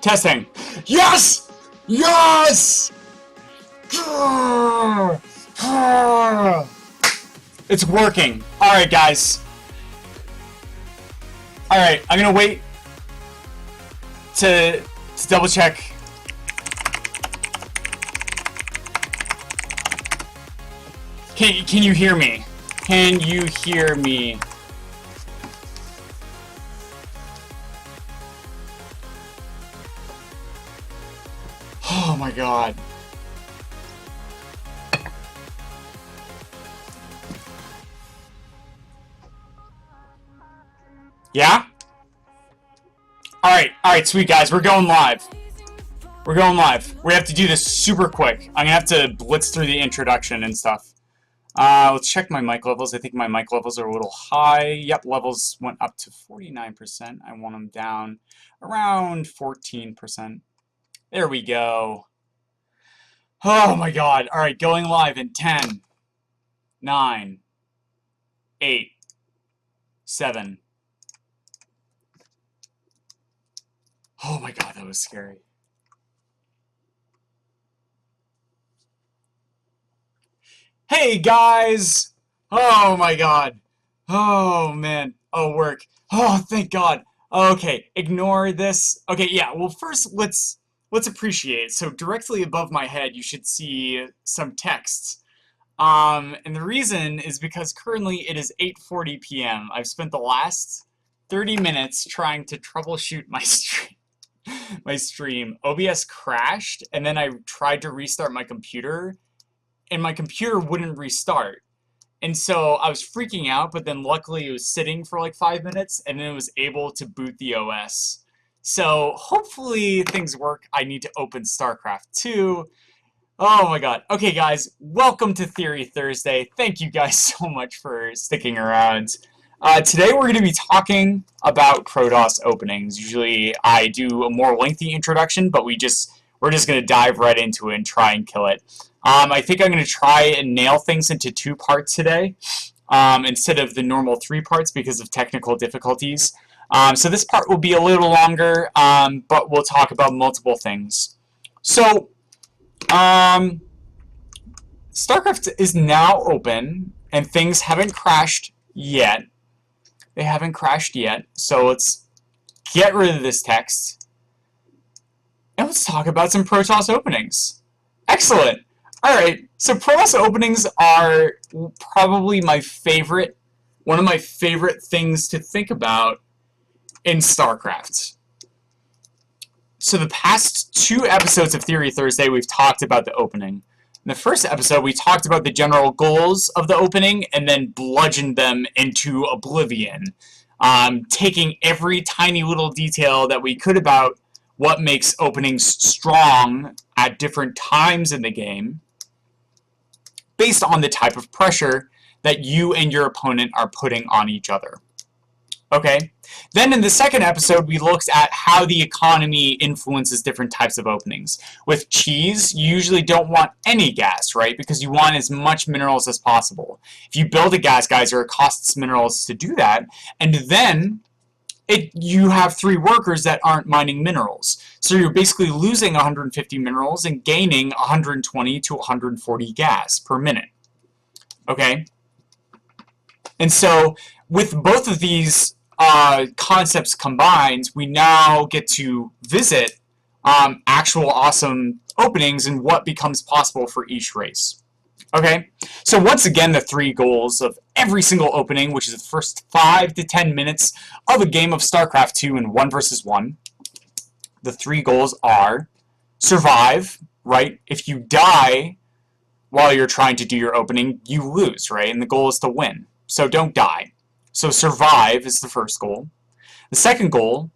Testing. Yes! Yes! It's working. Alright, guys. Alright, I'm gonna wait to double check. Can you hear me? Can you hear me? Oh my god. Yeah? Alright, sweet guys, we're going live. We're going live. We have to do this super quick. I'm gonna have to blitz through the introduction and stuff. Let's check my mic levels. I think my mic levels are a little high. Yep, levels went up to 49%. I want them down around 14%. There we go. Oh my god. Alright, going live in 10, 9, 8, 7. Oh my god, that was scary. Hey guys! Oh my god. Oh man. Oh, work. Oh, thank god. Okay, ignore this. Okay, yeah, well first let's appreciate. So directly above my head you should see some text. And the reason is because currently it is 8:40 p.m. I've spent the last 30 minutes trying to troubleshoot my stream. OBS crashed, and then I tried to restart my computer, and my computer wouldn't restart. And so I was freaking out, but then luckily it was sitting for like 5 minutes, and then it was able to boot the OS. So hopefully things work. I need to open StarCraft 2. Oh my god. Okay guys, welcome to Theory Thursday. Thank you guys so much for sticking around. Today we're going to be talking about Protoss openings. Usually I do a more lengthy introduction, but we're just going to dive right into it and try and kill it. I think I'm going to try and nail things into 2 parts today, instead of the normal 3 parts because of technical difficulties. So this part will be a little longer, but we'll talk about multiple things. So, StarCraft is now open, and things haven't crashed yet. They haven't crashed yet, so let's get rid of this text, and let's talk about some Protoss openings. Excellent! Alright, so Protoss openings are probably my favorite, one of my favorite things to think about in StarCraft. So the past 2 episodes of Theory Thursday, we've talked about the opening. In the first episode, we talked about the general goals of the opening and then bludgeoned them into oblivion, taking every tiny little detail that we could about what makes openings strong at different times in the game, based on the type of pressure that you and your opponent are putting on each other. Okay? Then in the second episode, we looked at how the economy influences different types of openings. With cheese, you usually don't want any gas, right? Because you want as much minerals as possible. If you build a gas geyser, it costs minerals to do that, and then you have 3 workers that aren't mining minerals. So you're basically losing 150 minerals and gaining 120 to 140 gas per minute. Okay? And so with both of these concepts combined, we now get to visit actual awesome openings and what becomes possible for each race. Okay, so once again, the 3 goals of every single opening, which is the first 5 to 10 minutes of a game of StarCraft 2 in 1 versus 1. The 3 goals are survive, right? If you die while you're trying to do your opening, you lose, right? And the goal is to win. So don't die. So survive is the first goal. The second goal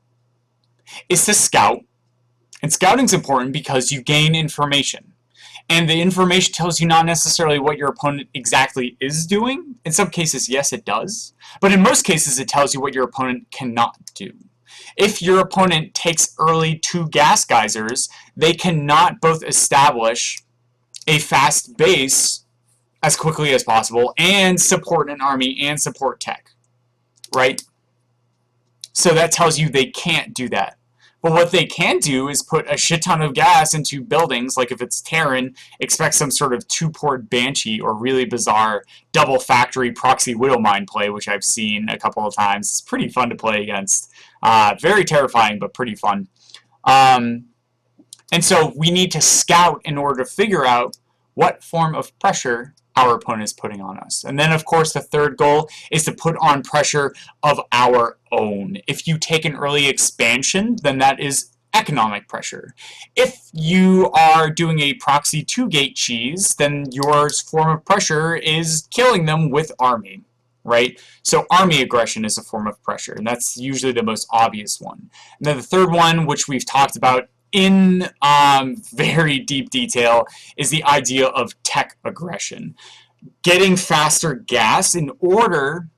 is to scout. And scouting is important because you gain information. And the information tells you not necessarily what your opponent exactly is doing. In some cases, yes, it does. But in most cases, it tells you what your opponent cannot do. If your opponent takes early 2 gas geysers, they cannot both establish a fast base as quickly as possible and support an army and support tech. Right? So that tells you they can't do that. But what they can do is put a shit ton of gas into buildings, like if it's Terran, expect some sort of 2-port Banshee or really bizarre double factory proxy Widowmine play, which I've seen a couple of times. It's pretty fun to play against. Very terrifying, but pretty fun. And so we need to scout in order to figure out what form of pressure our opponent is putting on us. And then, of course, the third goal is to put on pressure of our own. If you take an early expansion, then that is economic pressure. If you are doing a proxy 2-gate cheese, then your form of pressure is killing them with army, right? So army aggression is a form of pressure, and that's usually the most obvious one. And then the third one, which we've talked about in very deep detail, is the idea of tech aggression. Getting faster gas in order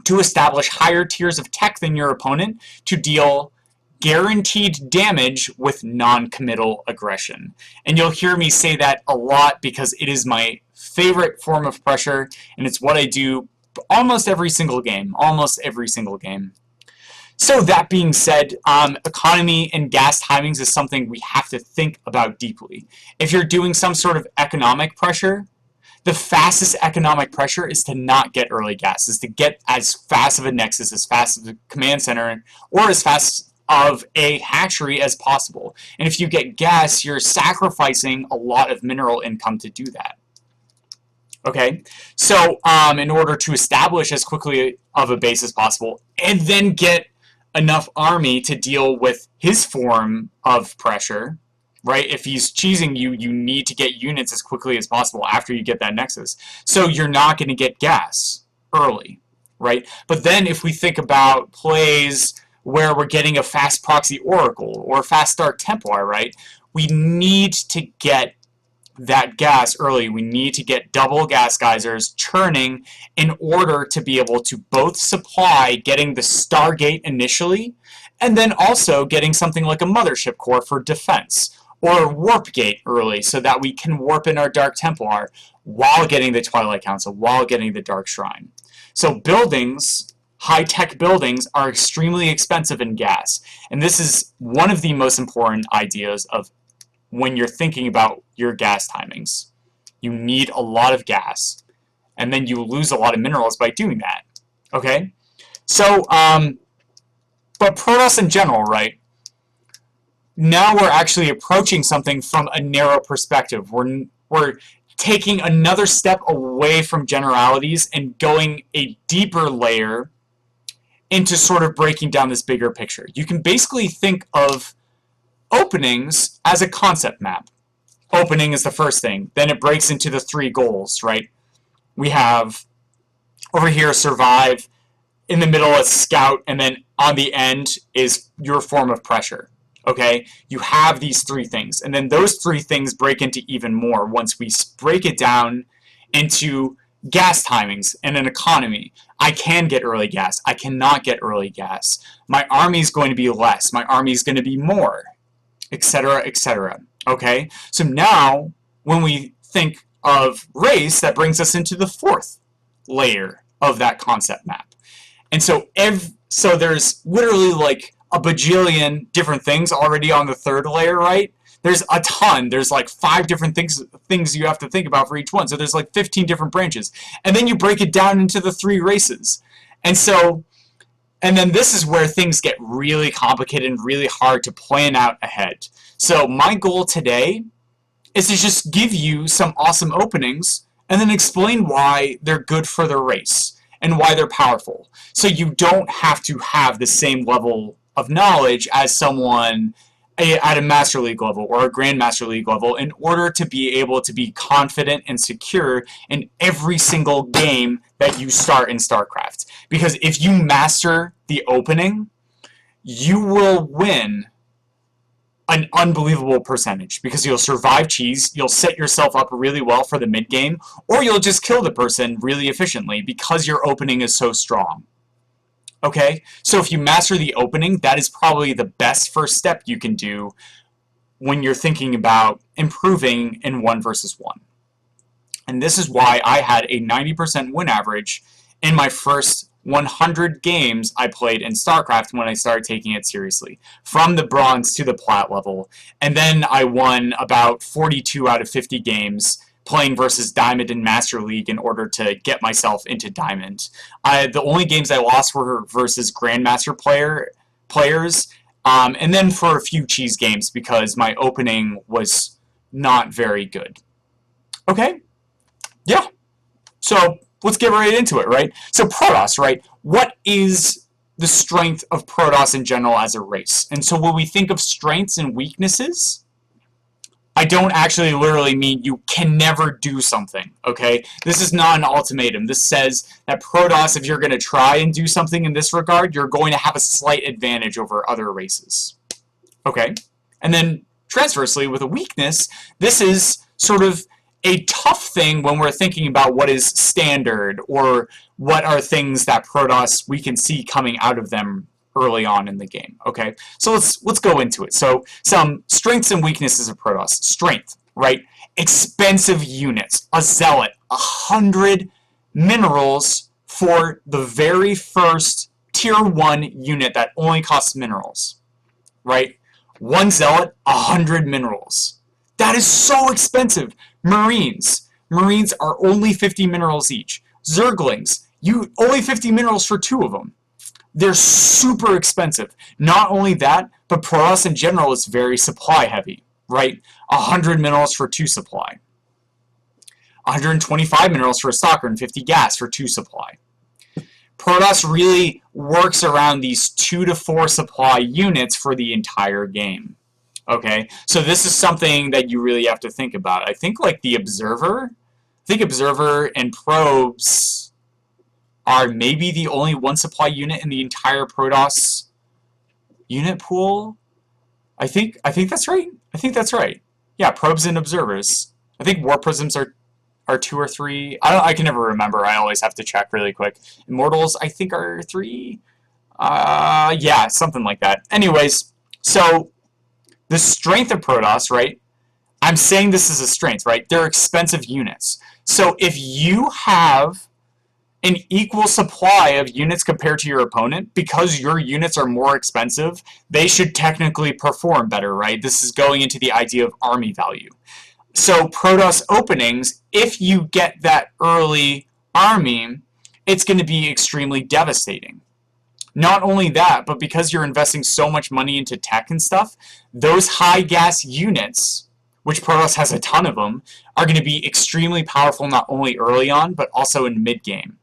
to establish higher tiers of tech than your opponent to deal guaranteed damage with non-committal aggression. And you'll hear me say that a lot because it is my favorite form of pressure, and it's what I do almost every single game. So that being said, economy and gas timings is something we have to think about deeply. If you're doing some sort of economic pressure, the fastest economic pressure is to not get early gas, is to get as fast of a nexus, as fast as a command center, or as fast of a hatchery as possible. And if you get gas, you're sacrificing a lot of mineral income to do that. Okay, so in order to establish as quickly of a base as possible, and then get enough army to deal with his form of pressure, right? If he's cheesing you, you need to get units as quickly as possible after you get that nexus. So you're not going to get gas early, right? But then if we think about plays where we're getting a fast proxy oracle or fast dark Templar, right? We need to get that gas early. We need to get double gas geysers churning in order to be able to both supply getting the Stargate initially, and then also getting something like a Mothership Core for defense, or Warp Gate early so that we can warp in our Dark Templar while getting the Twilight Council, while getting the Dark Shrine. So buildings, high-tech buildings, are extremely expensive in gas, and this is one of the most important ideas of when you're thinking about your gas timings. You need a lot of gas, and then you lose a lot of minerals by doing that. Okay? So, but Protoss in general, right? Now we're actually approaching something from a narrow perspective. We're taking another step away from generalities and going a deeper layer into sort of breaking down this bigger picture. You can basically think of openings as a concept map. Opening is the first thing. Then it breaks into the 3 goals, right? We have over here survive, in the middle is scout, and then on the end is your form of pressure. Okay? You have these 3 things. And then those 3 things break into even more once we break it down into gas timings and an economy. I can get early gas. I cannot get early gas. My army is going to be less. My army is going to be more, etc., etc. Okay? So now, when we think of race, that brings us into the 4th layer of that concept map. And so, so there's literally like a bajillion different things already on the 3rd layer, right? There's a ton. There's like 5 different things you have to think about for each one. So there's like 15 different branches. And then you break it down into the 3 races. And so, and then this is where things get really complicated and really hard to plan out ahead. So my goal today is to just give you some awesome openings and then explain why they're good for the race and why they're powerful. So you don't have to have the same level of knowledge as someone at a Master League level or a Grandmaster League level in order to be able to be confident and secure in every single game that you start in StarCraft. Because if you master the opening, you will win an unbelievable percentage because you'll survive cheese, you'll set yourself up really well for the mid game, or you'll just kill the person really efficiently because your opening is so strong. Okay? So if you master the opening, that is probably the best first step you can do when you're thinking about improving in 1 versus 1. And this is why I had a 90% win average in my first 100 games I played in StarCraft when I started taking it seriously, from the bronze to the plat level. And then I won about 42 out of 50 games playing versus Diamond and Master League in order to get myself into Diamond. The only games I lost were versus Grandmaster players, and then for a few cheese games because my opening was not very good. Okay? Yeah. So let's get right into it, right? So Protoss, right? What is the strength of Protoss in general as a race? And so when we think of strengths and weaknesses, I don't actually literally mean you can never do something, okay? This is not an ultimatum. This says that Protoss, if you're going to try and do something in this regard, you're going to have a slight advantage over other races, okay? And then, transversely, with a weakness, this is sort of a tough thing when we're thinking about what is standard or what are things that Protoss we can see coming out of them early on in the game. Okay, so let's go into it. So some strengths and weaknesses of Protoss. Strength, right? Expensive units. A zealot, 100 minerals for the very first tier 1 unit that only costs minerals, right? One zealot, 100 minerals. That is so expensive. Marines are only 50 minerals each. Zerglings, only 50 minerals for 2 of them. They're super expensive. Not only that, but Protoss in general is very supply heavy, right? 100 minerals for 2 supply. 125 minerals for a stalker and 50 gas for 2 supply. Protoss really works around these 2 to 4 supply units for the entire game. Okay, so this is something that you really have to think about. I think like the Observer, and Probes are maybe the only 1 supply unit in the entire Protoss unit pool. I think that's right. I think that's right. Yeah, Probes and Observers. I think War Prisms are 2 or 3. I can never remember. I always have to check really quick. Immortals, I think, are 3. Yeah, something like that. Anyways, so the strength of Protoss, right? I'm saying this is a strength, right? They're expensive units. So if you have an equal supply of units compared to your opponent, because your units are more expensive, they should technically perform better, right? This is going into the idea of army value. So Protoss openings, if you get that early army, it's going to be extremely devastating. Not only that, but because you're investing so much money into tech and stuff, those high gas units, which Protoss has a ton of them, are going to be extremely powerful not only early on, but also in mid-game.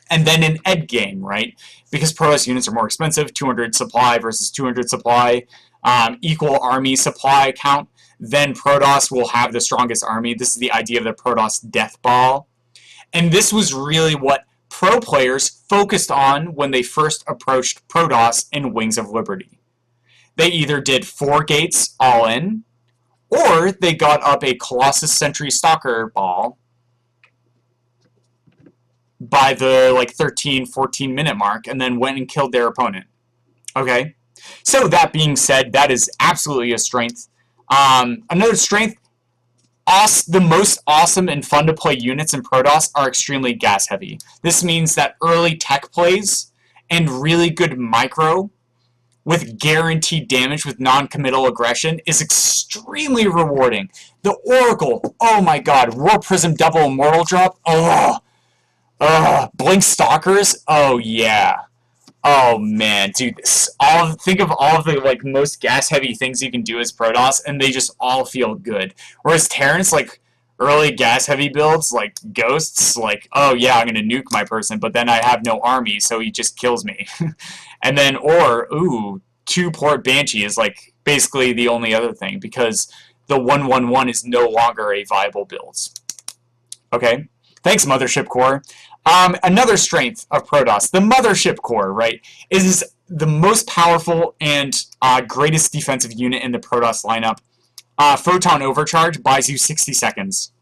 And then in end-game, right? Because Protoss units are more expensive, 200 supply versus 200 supply, equal army supply count, then Protoss will have the strongest army. This is the idea of the Protoss death ball. And this was really what pro players focused on when they first approached Protoss in Wings of Liberty. They either did 4 gates all in, or they got up a Colossus Sentry Stalker ball by the like 13-14 minute mark and then went and killed their opponent. Okay, so that being said, that is absolutely a strength. Another strength, the most awesome and fun to play units in Protoss are extremely gas heavy. This means that early tech plays and really good micro with guaranteed damage with non-committal aggression is extremely rewarding. The Oracle, oh my god, War Prism double immortal drop, Blink Stalkers, oh yeah. Oh man, dude, think of all of the like most gas heavy things you can do as Protoss, and they just all feel good. Whereas Terrans, like early gas heavy builds, like Ghosts, like, oh yeah, I'm gonna nuke my person, but then I have no army, so he just kills me. And then, ooh, 2-port Banshee is like basically the only other thing, because the 1-1-1 is no longer a viable build. Okay? Thanks, Mothership Core. Another strength of Protoss, the Mothership Core, right, is the most powerful and greatest defensive unit in the Protoss lineup. Photon Overcharge buys you 60 seconds.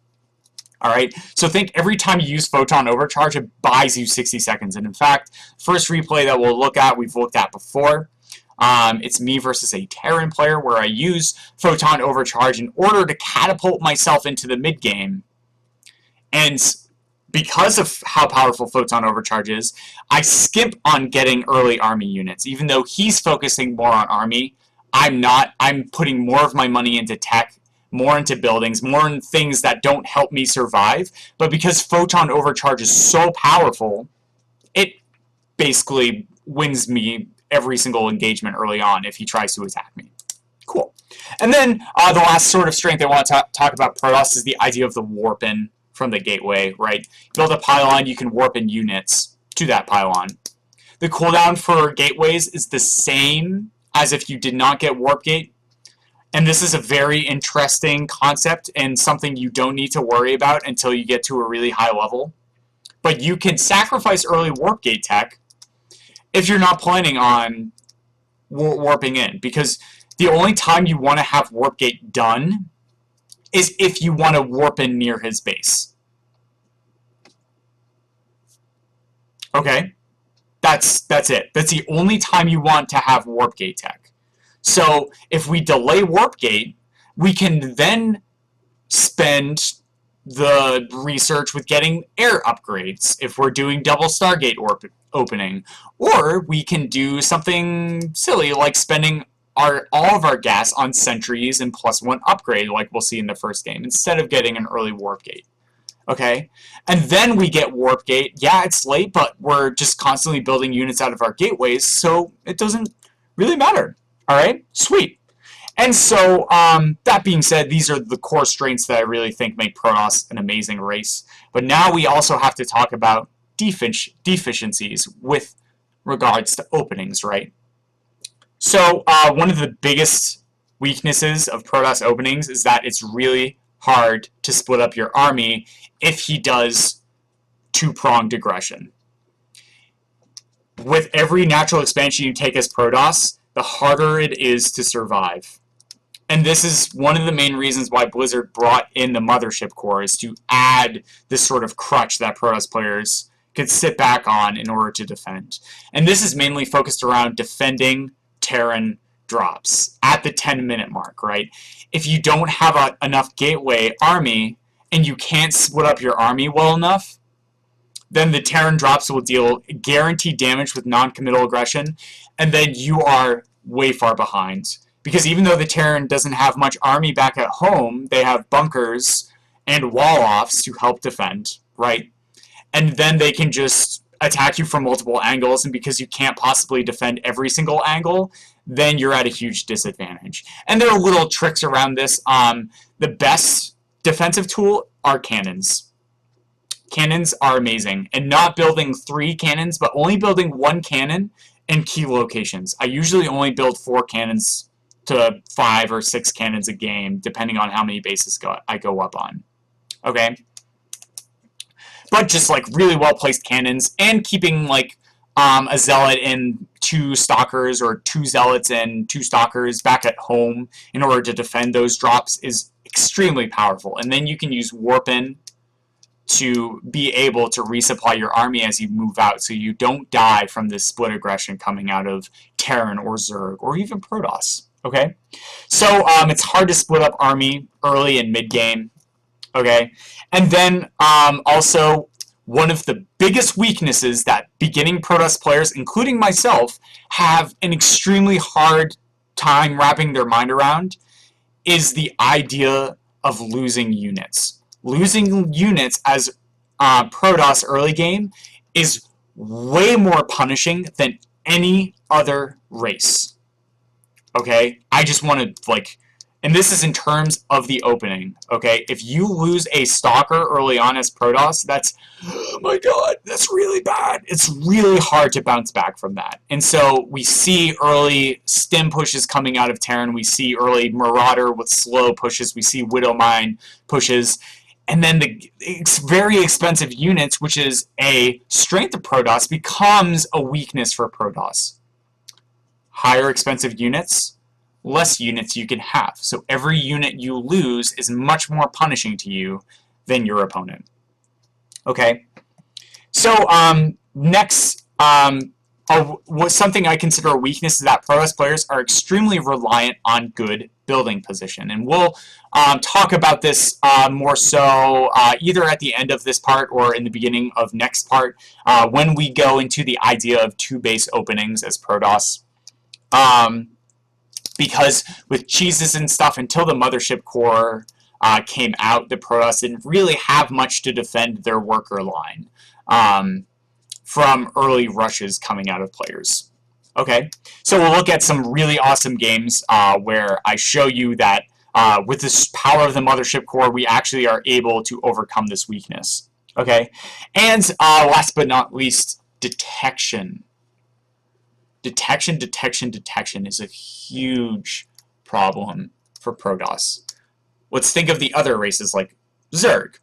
Alright, so think every time you use Photon Overcharge, it buys you 60 seconds. And in fact, first replay that we'll look at, we've looked at before. It's me versus a Terran player where I use Photon Overcharge in order to catapult myself into the mid-game. And because of how powerful Photon Overcharge is, I skimp on getting early army units. Even though he's focusing more on army, I'm not. I'm putting more of my money into tech, more into buildings, more in things that don't help me survive. But because Photon Overcharge is so powerful, it basically wins me every single engagement early on if he tries to attack me. Cool. And then the last sort of strength I want to talk about Protoss is the idea of the warp-in from the gateway, right? Build a pylon, you can warp in units to that pylon. The cooldown for gateways is the same as if you did not get warp gate. And this is a very interesting concept and something you don't need to worry about until you get to a really high level. But you can sacrifice early warp gate tech if you're not planning on warping in, because the only time you want to have warp gate done is if you want to warp in near his base. Okay? That's it. That's the only time you want to have warp gate tech. So if we delay warp gate, we can then spend the research with getting air upgrades if we're doing double Stargate opening. Or we can do something silly like spending all of our gas on sentries and +1 upgrade like we'll see in the first game instead of getting an early warp gate. Okay? And then we get warp gate. Yeah, it's late, but we're just constantly building units out of our gateways, so it doesn't really matter. Alright? Sweet. And so, that being said, these are the core strengths that I really think make Protoss an amazing race. But now we also have to talk about deficiencies with regards to openings, right? So, one of the biggest weaknesses of Protoss openings is that it's really hard to split up your army if he does two-pronged aggression. With every natural expansion you take as Protoss, the harder it is to survive. And this is one of the main reasons why Blizzard brought in the Mothership Core, is to add this sort of crutch that Protoss players could sit back on in order to defend. And this is mainly focused around defending Terran drops at the 10-minute mark, right? If you don't have enough gateway army and you can't split up your army well enough, then the Terran drops will deal guaranteed damage with non-committal aggression, and then you are way far behind. Because even though the Terran doesn't have much army back at home, they have bunkers and wall-offs to help defend, right? And then they can just attack you from multiple angles, and because you can't possibly defend every single angle, then you're at a huge disadvantage. And there are little tricks around this. The best defensive tool are cannons. Cannons are amazing. And not building 3 cannons, but only building 1 cannon in key locations. I usually only build 4 cannons to 5 or 6 cannons a game, depending on how many bases I go up on. Okay? But just like really well-placed cannons, and keeping like a zealot and 2 stalkers, or 2 zealots and 2 stalkers back at home in order to defend those drops is extremely powerful. And then you can use warp-in to be able to resupply your army as you move out, so you don't die from this split aggression coming out of Terran or Zerg or even Protoss. Okay? So it's hard to split up army early and mid-game. Okay? And then also, one of the biggest weaknesses that beginning Protoss players, including myself, have an extremely hard time wrapping their mind around is the idea of losing units. Losing units as Protoss early game is way more punishing than any other race. Okay? I just want to, like, and this is in terms of the opening, okay? If you lose a Stalker early on as Protoss, that's, oh my god, that's really bad. It's really hard to bounce back from that. And so we see early stim pushes coming out of Terran. We see early Marauder with slow pushes. We see Widowmine pushes. And then the very expensive units, which is a strength of Protoss, becomes a weakness for Protoss. Higher expensive units, less units you can have. So every unit you lose is much more punishing to you than your opponent. Okay? So, next, something I consider a weakness is that Protoss players are extremely reliant on good building position. And we'll talk about this more so either at the end of this part or in the beginning of next part when we go into the idea of 2 base openings as Protoss. Because with cheeses and stuff, until the Mothership Core came out, the Protoss didn't really have much to defend their worker line from early rushes coming out of players. Okay, so we'll look at some really awesome games where I show you that with this power of the Mothership Core, we actually are able to overcome this weakness. Okay, and last but not least, detection. Detection is a huge problem for Protoss. Let's think of the other races like Zerg.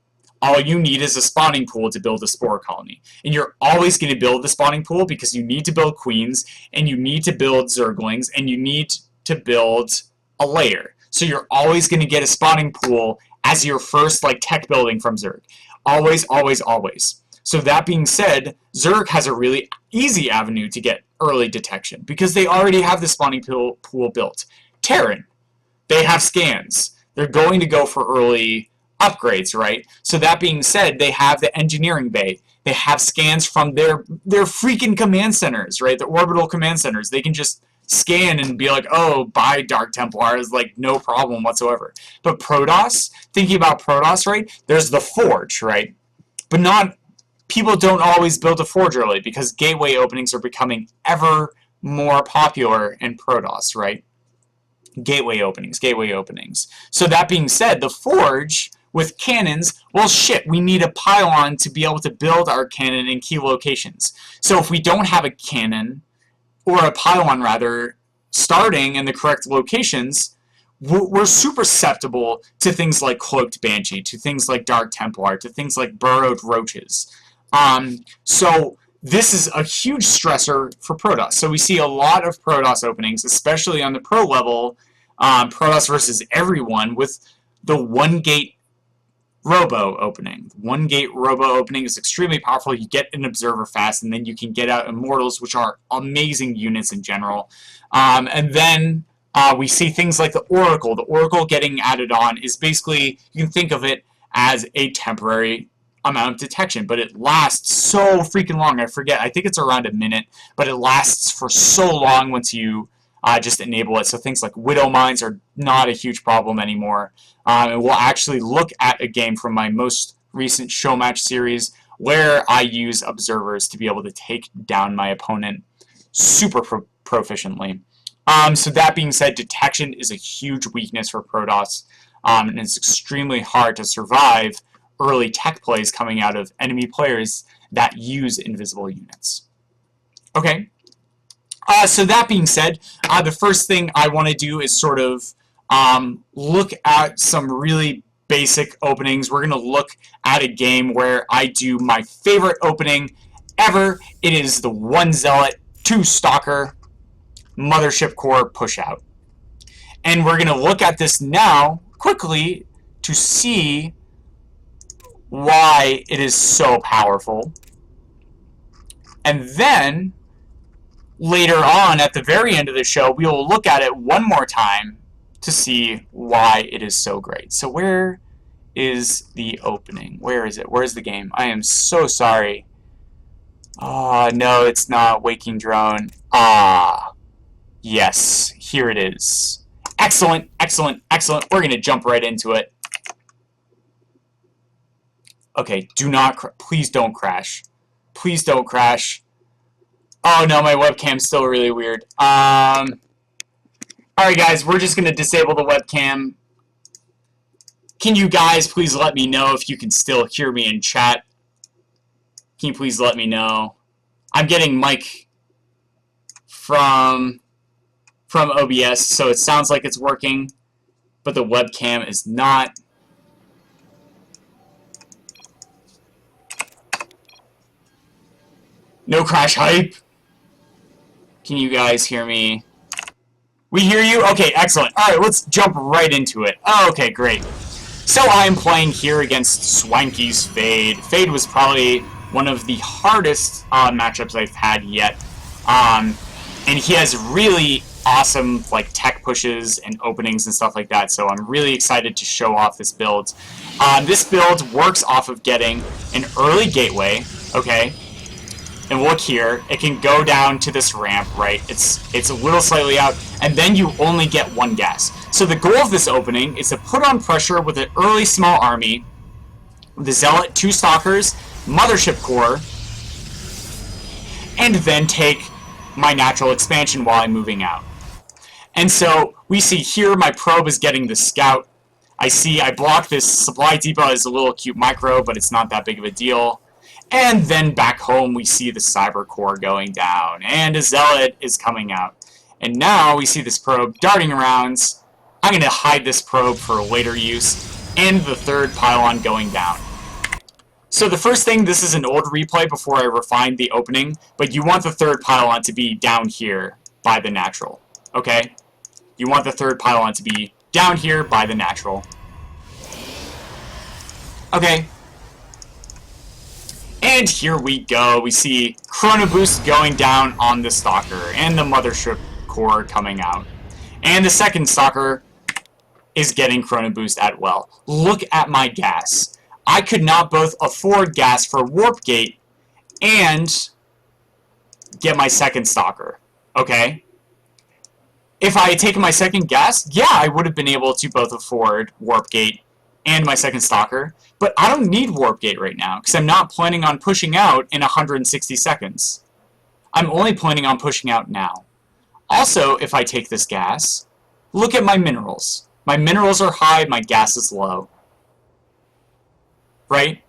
All you need is a spawning pool to build a spore colony. And you're always going to build the spawning pool because you need to build queens, and you need to build zerglings, and you need to build a layer. So you're always going to get a spawning pool as your first tech building from Zerg. Always, always, always. So that being said, Zerg has a really easy avenue to get early detection because they already have the spawning pool built. Terran, they have scans. They're going to go for early upgrades, right? So that being said, they have the engineering bay. They have scans from their freaking command centers, right? The orbital command centers. They can just scan and be like, oh, buy Dark Templars, no problem whatsoever. But Protoss, thinking about Protoss, right? There's the Forge, right? But people don't always build a Forge early because gateway openings are becoming ever more popular in Protoss, right? Gateway openings. So that being said, the Forge with cannons, well shit, we need a pylon to be able to build our cannon in key locations. So if we don't have a cannon, or a pylon rather, starting in the correct locations, we're super susceptible to things like Cloaked Banshee, to things like Dark Templar, to things like Burrowed Roaches. So this is a huge stressor for Protoss. So we see a lot of Protoss openings, especially on the pro level, Protoss versus everyone, with the 1 gate Robo opening. 1 gate Robo opening is extremely powerful. You get an Observer fast, and then you can get out Immortals, which are amazing units in general. And then we see things like the Oracle. The Oracle getting added on is basically, you can think of it as a temporary amount of detection, but it lasts so freaking long. I forget. I think it's around a minute, but it lasts for so long once you just enable it. So things like Widow Mines are not a huge problem anymore. And we'll actually look at a game from my most recent show match series where I use observers to be able to take down my opponent super proficiently. So that being said, detection is a huge weakness for Protoss, and it's extremely hard to survive early tech plays coming out of enemy players that use invisible units. Okay. So that being said, the first thing I want to do is sort of look at some really basic openings. We're going to look at a game where I do my favorite opening ever. It is the 1 Zealot, 2 Stalker, Mothership Core push out. And we're going to look at this now quickly to see why it is so powerful. And then later on, at the very end of the show, we will look at it one more time to see why it is so great. So where is the opening? Where is it? Where's the game? I am so sorry. Oh, no, it's not Waking Drone. Ah, yes, here it is. Excellent, excellent, excellent. We're going to jump right into it. Okay, please don't crash. Please don't crash. Oh no, my webcam's still really weird. Alright guys, we're just going to disable the webcam. Can you guys please let me know if you can still hear me in chat? Can you please let me know? I'm getting mic from OBS, so it sounds like it's working, but the webcam is not. No crash hype. Can you guys hear me? We hear you? Okay, excellent. Alright, let's jump right into it. Okay, great. So I am playing here against Swanky's Fade. Fade was probably one of the hardest matchups I've had yet. And he has really awesome like tech pushes and openings and stuff like that, so I'm really excited to show off this build. This build works off of getting an early gateway, okay? And look here, it can go down to this ramp, right? It's a little slightly out, and then you only get one gas. So the goal of this opening is to put on pressure with an early small army, the Zealot, 2 Stalkers, Mothership Core, and then take my natural expansion while I'm moving out. And so we see here my probe is getting the scout. I block this supply depot as a little cute micro, but it's not that big of a deal. And then back home we see the cyber core going down, and a Zealot is coming out. And now we see this probe darting around. I'm going to hide this probe for later use, and the 3rd pylon going down. So the first thing, this is an old replay before I refined the opening, but you want the 3rd pylon to be down here by the natural, okay? You want the 3rd pylon to be down here by the natural. Okay. And here we go. We see Chrono Boost going down on the Stalker, and the Mothership Core coming out. And the 2nd Stalker is getting Chrono Boost as well. Look at my gas. I could not both afford gas for Warp Gate and get my 2nd Stalker, okay? If I had taken my 2nd gas, yeah, I would have been able to both afford Warp Gate and my 2nd Stalker, but I don't need Warp Gate right now, because I'm not planning on pushing out in 160 seconds. I'm only planning on pushing out now. Also, if I take this gas, look at my minerals. My minerals are high, my gas is low. Right?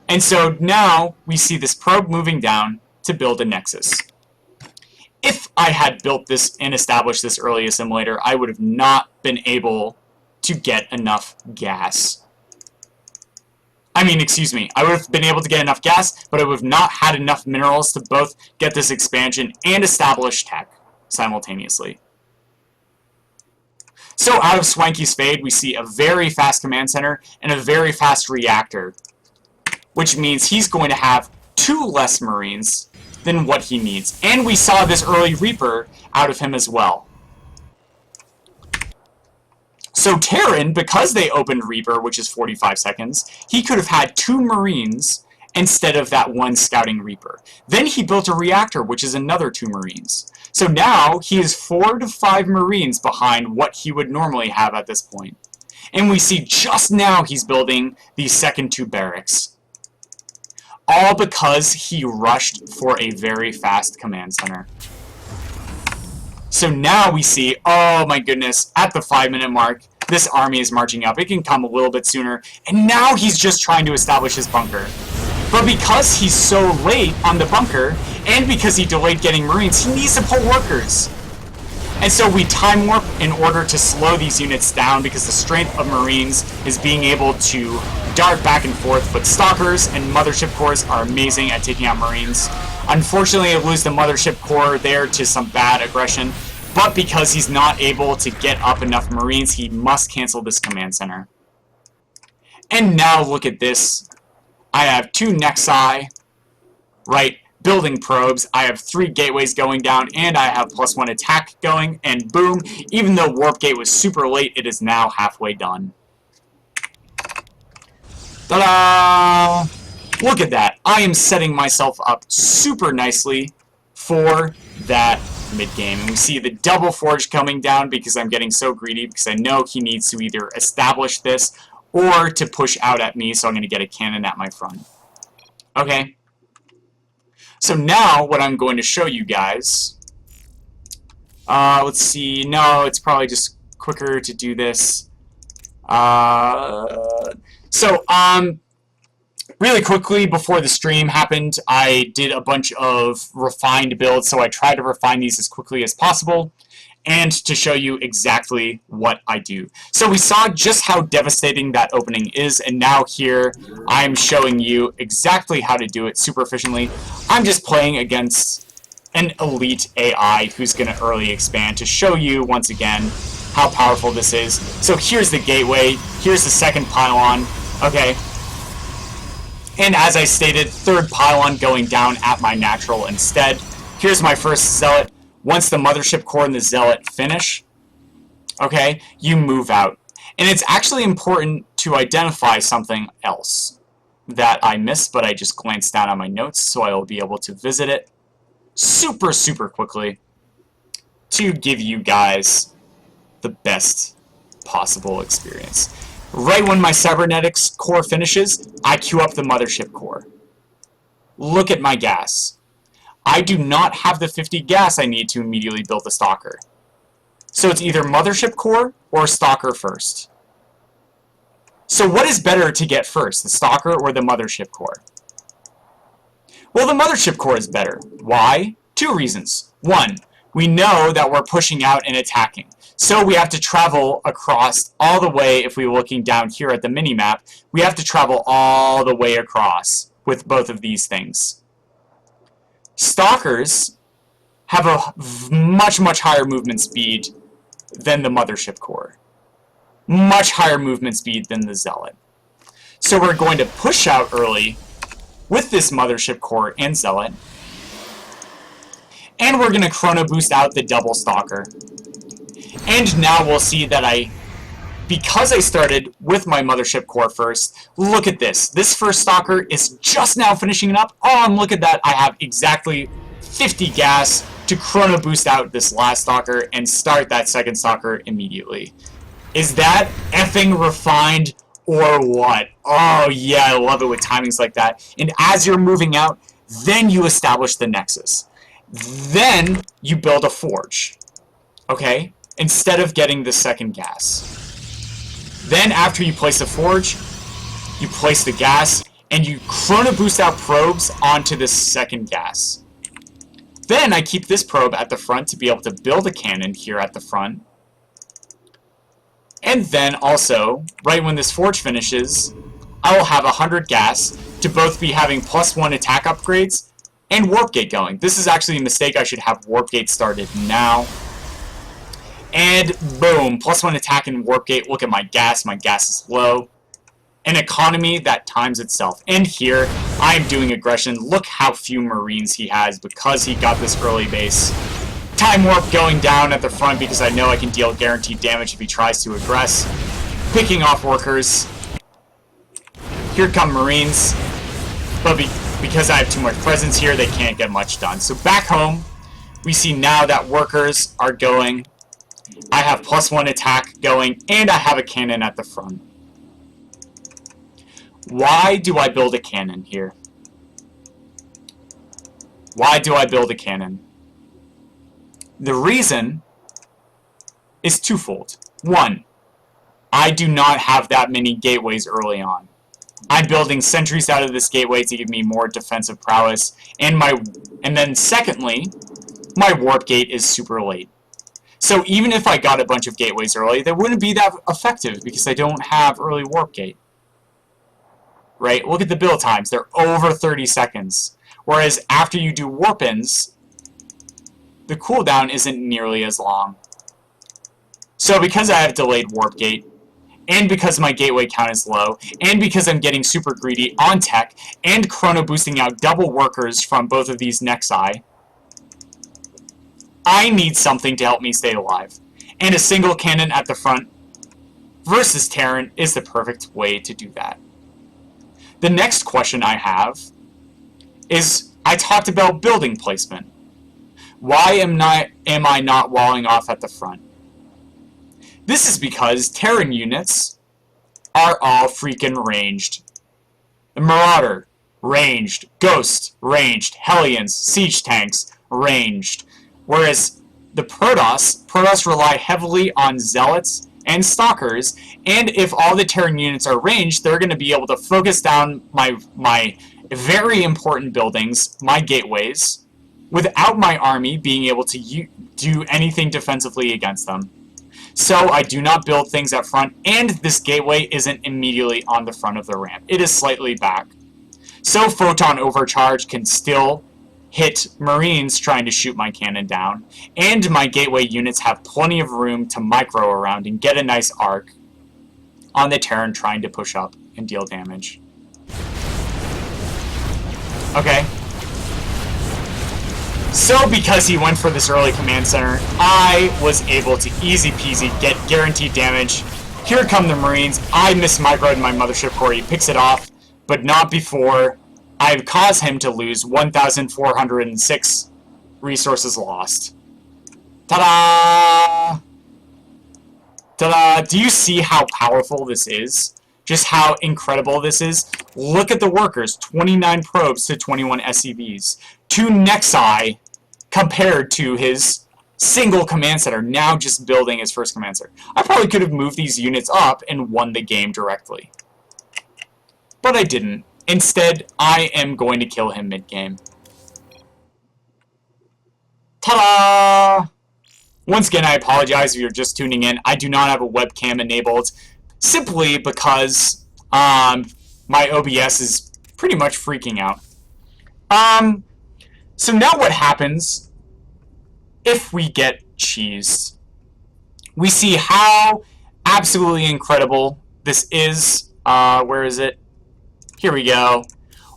And so now we see this probe moving down to build a nexus. If I had built this and established this early assimilator, I would have not been able to get enough gas. I mean, excuse me, I would have been able to get enough gas, but I would have not had enough minerals to both get this expansion and establish tech simultaneously. So out of Swanky's Fade, we see a very fast command center and a very fast reactor, which means he's going to have 2 less Marines than what he needs. And we saw this early Reaper out of him as well. So Terran, because they opened Reaper, which is 45 seconds, he could have had 2 Marines instead of that 1 scouting Reaper. Then he built a reactor, which is another 2 Marines. So now he is 4 to 5 Marines behind what he would normally have at this point. And we see just now he's building these second 2 barracks. All because he rushed for a very fast command center. So now we see, oh my goodness, at the 5-minute mark, this army is marching up. It can come a little bit sooner. And now he's just trying to establish his bunker. But because he's so late on the bunker, and because he delayed getting Marines, he needs to pull workers. And so we time warp in order to slow these units down, because the strength of Marines is being able to dart back and forth, but Stalkers and Mothership Cores are amazing at taking out Marines. Unfortunately, I lose the Mothership Core there to some bad aggression, but because he's not able to get up enough Marines, he must cancel this command center. And now look at this. I have 2 Nexi, right, building probes. I have 3 gateways going down, and I have +1 attack going, and boom, even though Warp Gate was super late, it is now halfway done. Ta-da! Look at that. I am setting myself up super nicely for that mid-game. And we see the double forge coming down because I'm getting so greedy, because I know he needs to either establish this or to push out at me, so I'm going to get a cannon at my front. Okay. So now what I'm going to show you guys, let's see, no, it's probably just quicker to do this. Really quickly, before the stream happened, I did a bunch of refined builds, so I tried to refine these as quickly as possible, and to show you exactly what I do. So we saw just how devastating that opening is, and now here I'm showing you exactly how to do it super efficiently. I'm just playing against an elite AI who's going to early expand to show you, once again, how powerful this is. So here's the gateway, here's the second pylon, okay? And as I stated, third pylon going down at my natural instead. Here's my first Zealot. Once the Mothership Core and the Zealot finish, okay, you move out. And it's actually important to identify something else that I missed, but I just glanced down on my notes, so I will be able to visit it super quickly to give you guys the best possible experience. Right when my Cybernetics core finishes, I queue up the Mothership Core. Look at my gas. I do not have the 50 gas I need to immediately build the Stalker. So it's either Mothership Core or Stalker first. So what is better to get first, the Stalker or the Mothership Core? Well, the Mothership Core is better. Why? Two reasons. One, we know that we're pushing out and attacking. So we have to travel across all the way, if we're looking down here at the mini-map, we have to travel all the way across with both of these things. Stalkers have a much higher movement speed than the Mothership Core. Much higher movement speed than the Zealot. So we're going to push out early with this Mothership Core and Zealot. And we're going to chrono boost out the double Stalker. And now we'll see that because I started with my Mothership Core first, look at this. This first Stalker is just now finishing it up. Oh, and look at that. I have exactly 50 gas to chrono boost out this last Stalker and start that second Stalker immediately. Is that effing refined or what? Oh yeah, I love it with timings like that. And as you're moving out, then you establish the Nexus. Then you build a forge. Okay? Instead of getting the second gas. Then after you place the forge, you place the gas, and you chrono boost out probes onto this second gas. Then I keep this probe at the front to be able to build a cannon here at the front. And then also, right when this forge finishes, I will have 100 gas to both be having +1 attack upgrades and Warp Gate going. This is actually a mistake. I should have Warp Gate started now. And boom, +1 attack and Warp Gate. Look at my gas. My gas is low. An economy that times itself. And here, I am doing aggression. Look how few Marines he has because he got this early base. Time Warp going down at the front because I know I can deal guaranteed damage if he tries to aggress. Picking off workers. Here come Marines. But because I have too much presence here, they can't get much done. So back home, we see now that workers are going. I have +1 attack going, and I have a cannon at the front. Why do I build a cannon here? Why do I build a cannon? The reason is twofold. One, I do not have that many gateways early on. I'm building sentries out of this gateway to give me more defensive prowess, and then secondly, my warp gate is super late. So even if I got a bunch of gateways early, they wouldn't be that effective because I don't have early warp gate. Right? Look at the build times. They're over 30 seconds. Whereas after you do warp-ins, the cooldown isn't nearly as long. So because I have delayed warp gate, and because my gateway count is low, and because I'm getting super greedy on tech, and chrono boosting out double workers from both of these Nexi, I need something to help me stay alive. And a single cannon at the front versus Terran is the perfect way to do that. The next question I have is, I talked about building placement. Why am I not walling off at the front? This is because Terran units are all freaking ranged. The Marauder, ranged. Ghost, ranged. Hellions, siege tanks, ranged. Whereas the Protoss rely heavily on Zealots and Stalkers, and if all the Terran units are ranged, they're going to be able to focus down my very important buildings, my gateways, without my army being able to do anything defensively against them. So I do not build things up front, and this gateway isn't immediately on the front of the ramp. It is slightly back. So Photon Overcharge can still hit Marines trying to shoot my cannon down, and my gateway units have plenty of room to micro around and get a nice arc on the Terran trying to push up and deal damage. Okay. So because he went for this early command center, I was able to easy peasy get guaranteed damage. Here come the Marines. I mismicroed my mothership core. He picks it off, but not before I cause him to lose 1,406 resources lost. Ta-da! Ta-da! Do you see how powerful this is? Just how incredible this is? Look at the workers. 29 probes to 21 SCVs. 2 Nexi compared to his single command center, now just building his first command center. I probably could have moved these units up and won the game directly. But I didn't. Instead, I am going to kill him mid-game. Ta-da! Once again, I apologize if you're just tuning in. I do not have a webcam enabled, simply because my OBS is pretty much freaking out. So now what happens if we get cheesed? We see how absolutely incredible this is. Where is it? Here we go.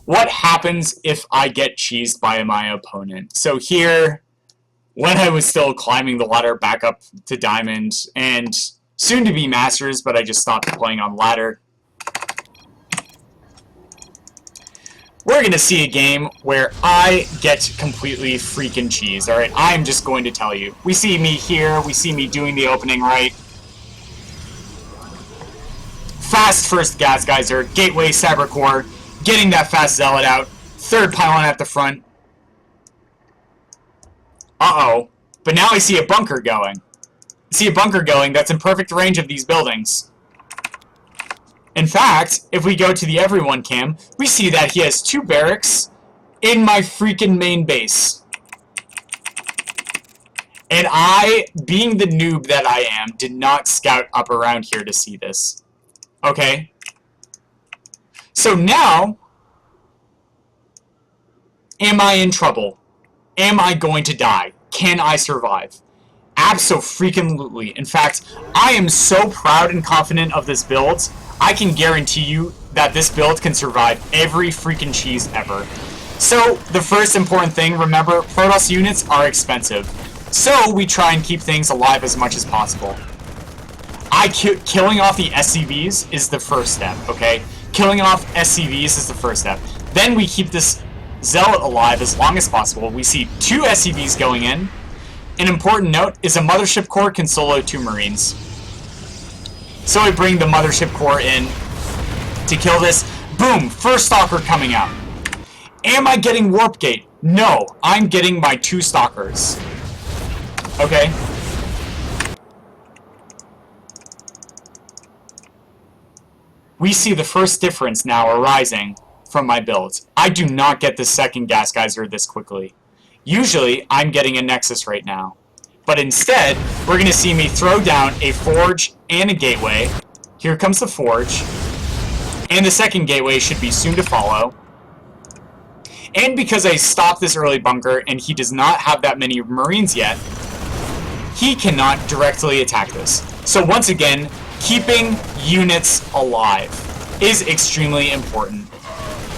What happens if I get cheesed by my opponent? So here, when I was still climbing the ladder back up to Diamond, and soon to be Masters, but I just stopped playing on ladder. We're going to see a game where I get completely freaking cheesed, alright? I'm just going to tell you. We see me here, we see me doing the opening right. Fast first gas geyser, gateway cyber core, getting that fast zealot out, third pylon at the front. Uh-oh. But now I see a bunker going. I see a bunker going that's in perfect range of these buildings. In fact, if we go to the everyone cam, we see that he has 2 barracks in my freaking main base. And I, being the noob that I am, did not scout up around here to see this. Okay? So now, am I in trouble? Am I going to die? Can I survive? Abso-freaking-lutely. In fact, I am so proud and confident of this build, I can guarantee you that this build can survive every freaking cheese ever. So, the first important thing, remember, Protoss units are expensive. So, we try and keep things alive as much as possible. Killing off the SCVs is the first step, okay? Killing off SCVs is the first step. Then we keep this Zealot alive as long as possible. We see 2 SCVs going in. An important note is a Mothership Core can solo 2 Marines. So I bring the Mothership Core in to kill this. Boom! First Stalker coming out. Am I getting Warp Gate? No, I'm getting my 2 Stalkers. Okay? We see the first difference now arising from my builds. I do not get the second gas geyser this quickly. Usually, I'm getting a Nexus right now. But instead, we're going to see me throw down a Forge and a Gateway. Here comes the Forge. And the second Gateway should be soon to follow. And because I stopped this early bunker, and he does not have that many Marines yet, he cannot directly attack this. So once again, keeping units alive is extremely important.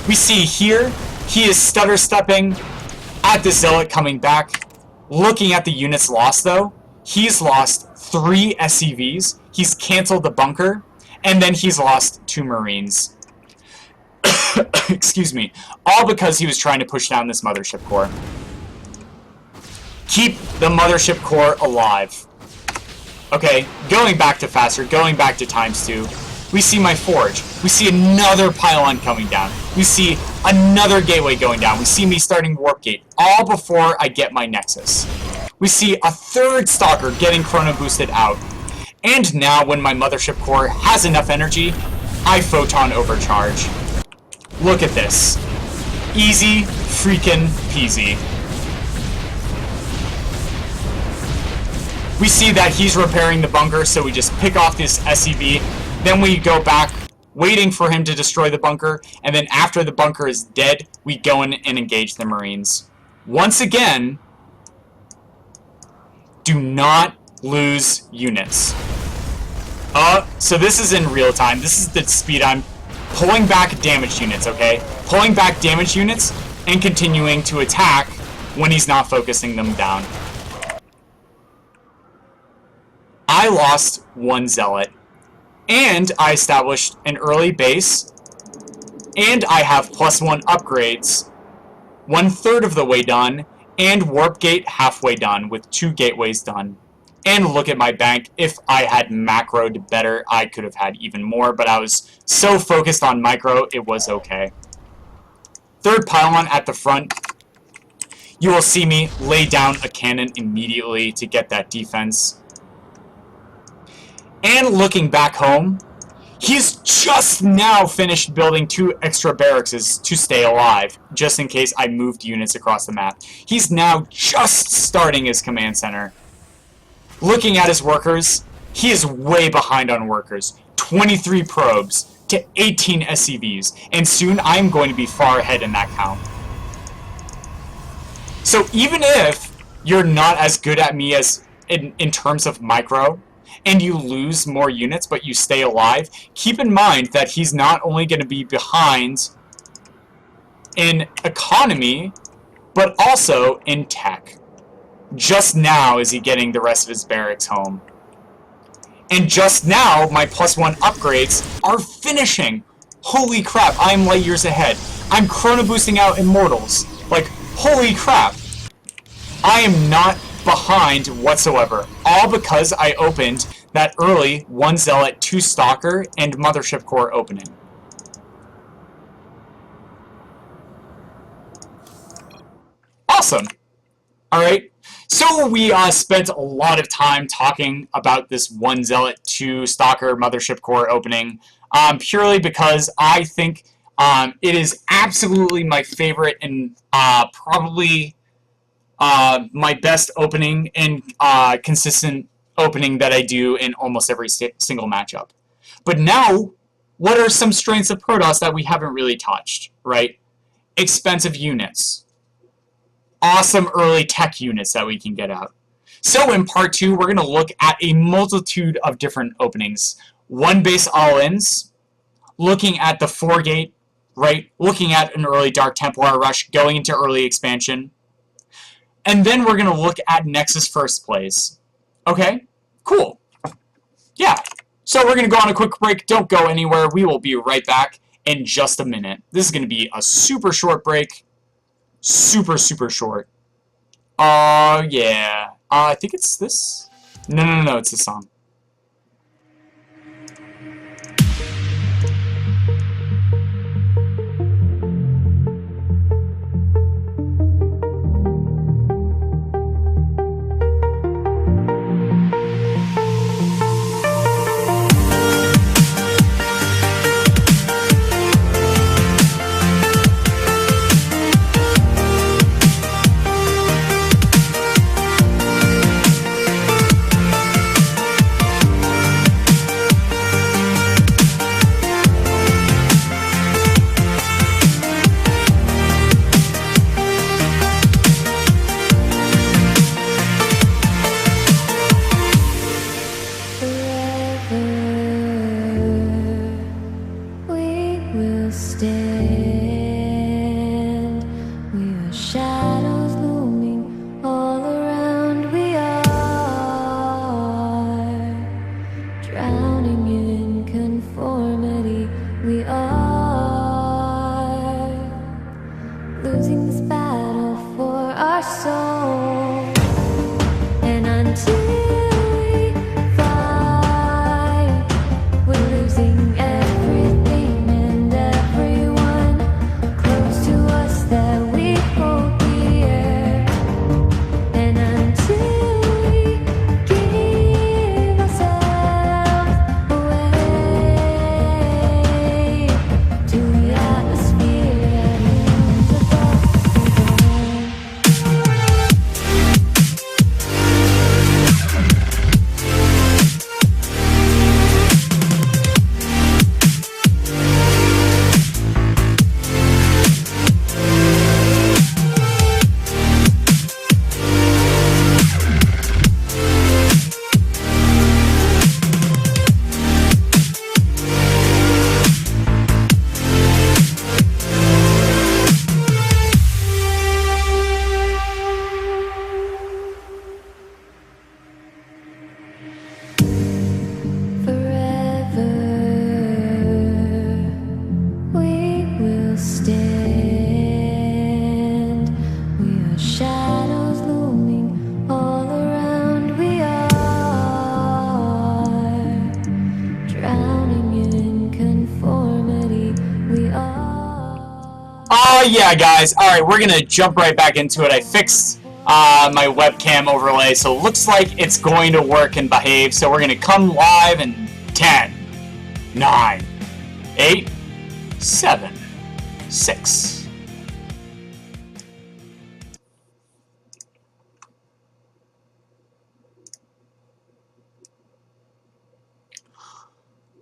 We see here, he is stutter stepping at the Zealot coming back. Looking at the units lost though, he's lost 3 SCVs, he's cancelled the bunker, and then he's lost 2 Marines. Excuse me. All because he was trying to push down this Mothership Core. Keep the Mothership Core alive. Okay, going back to faster, going back to ×2. We see my Forge. We see another pylon coming down. We see another gateway going down. We see me starting Warp Gate, all before I get my Nexus. We see a third Stalker getting Chrono Boosted out. And now, when my Mothership Core has enough energy, I Photon Overcharge. Look at this. Easy freaking peasy. We see that he's repairing the bunker, so we just pick off this SCV. Then we go back, waiting for him to destroy the bunker, and then after the bunker is dead, we go in and engage the Marines. Once again, do not lose units. So this is in real time. This is the speed I'm pulling back damage units, okay? Pulling back damage units and continuing to attack when he's not focusing them down. I lost 1 Zealot, and I established an early base, and I have +1 upgrades, 1/3 of the way done, and Warp Gate halfway done, with 2 gateways done. And look at my bank. If I had macroed better, I could have had even more, but I was so focused on micro, it was okay. 3rd pylon at the front. You will see me lay down a cannon immediately to get that defense. And looking back home, he's just now finished building 2 extra barracks to stay alive, just in case I moved units across the map. He's now just starting his command center. Looking at his workers, he is way behind on workers. 23 probes to 18 SCVs, and soon I'm going to be far ahead in that count. So even if you're not as good at me as in terms of micro, and you lose more units but you stay alive, keep in mind that he's not only going to be behind in economy, but also in tech. Just now is he getting the rest of his barracks home. And just now, my +1 upgrades are finishing. Holy crap, I am light years ahead. I'm chrono boosting out Immortals. Like, holy crap. I am not behind whatsoever. All because I opened that early 1 Zealot, 2 Stalker, and Mothership Core opening. Awesome. Alright. So we spent a lot of time talking about this 1 Zealot, 2 Stalker, Mothership Core opening, purely because I think it is absolutely my favorite and probably my best opening and consistent opening that I do in almost every single matchup. But now, what are some strengths of Protoss that we haven't really touched, right? Expensive units. Awesome early tech units that we can get out. So in part 2, we're going to look at a multitude of different openings. 1 base all-ins, looking at the 4 gate, right? Looking at an early Dark Templar rush, going into early expansion. And then we're going to look at Nexus first plays. Okay? Cool. Yeah. So we're going to go on a quick break. Don't go anywhere. We will be right back in just a minute. This is going to be a super short break. Super, super short. Yeah. I think it's this? No, it's this song. Yeah, guys. Alright, we're gonna jump right back into it. I fixed my webcam overlay, so it looks like it's going to work and behave. So we're gonna come live in 10, 9, 8, 7, 6.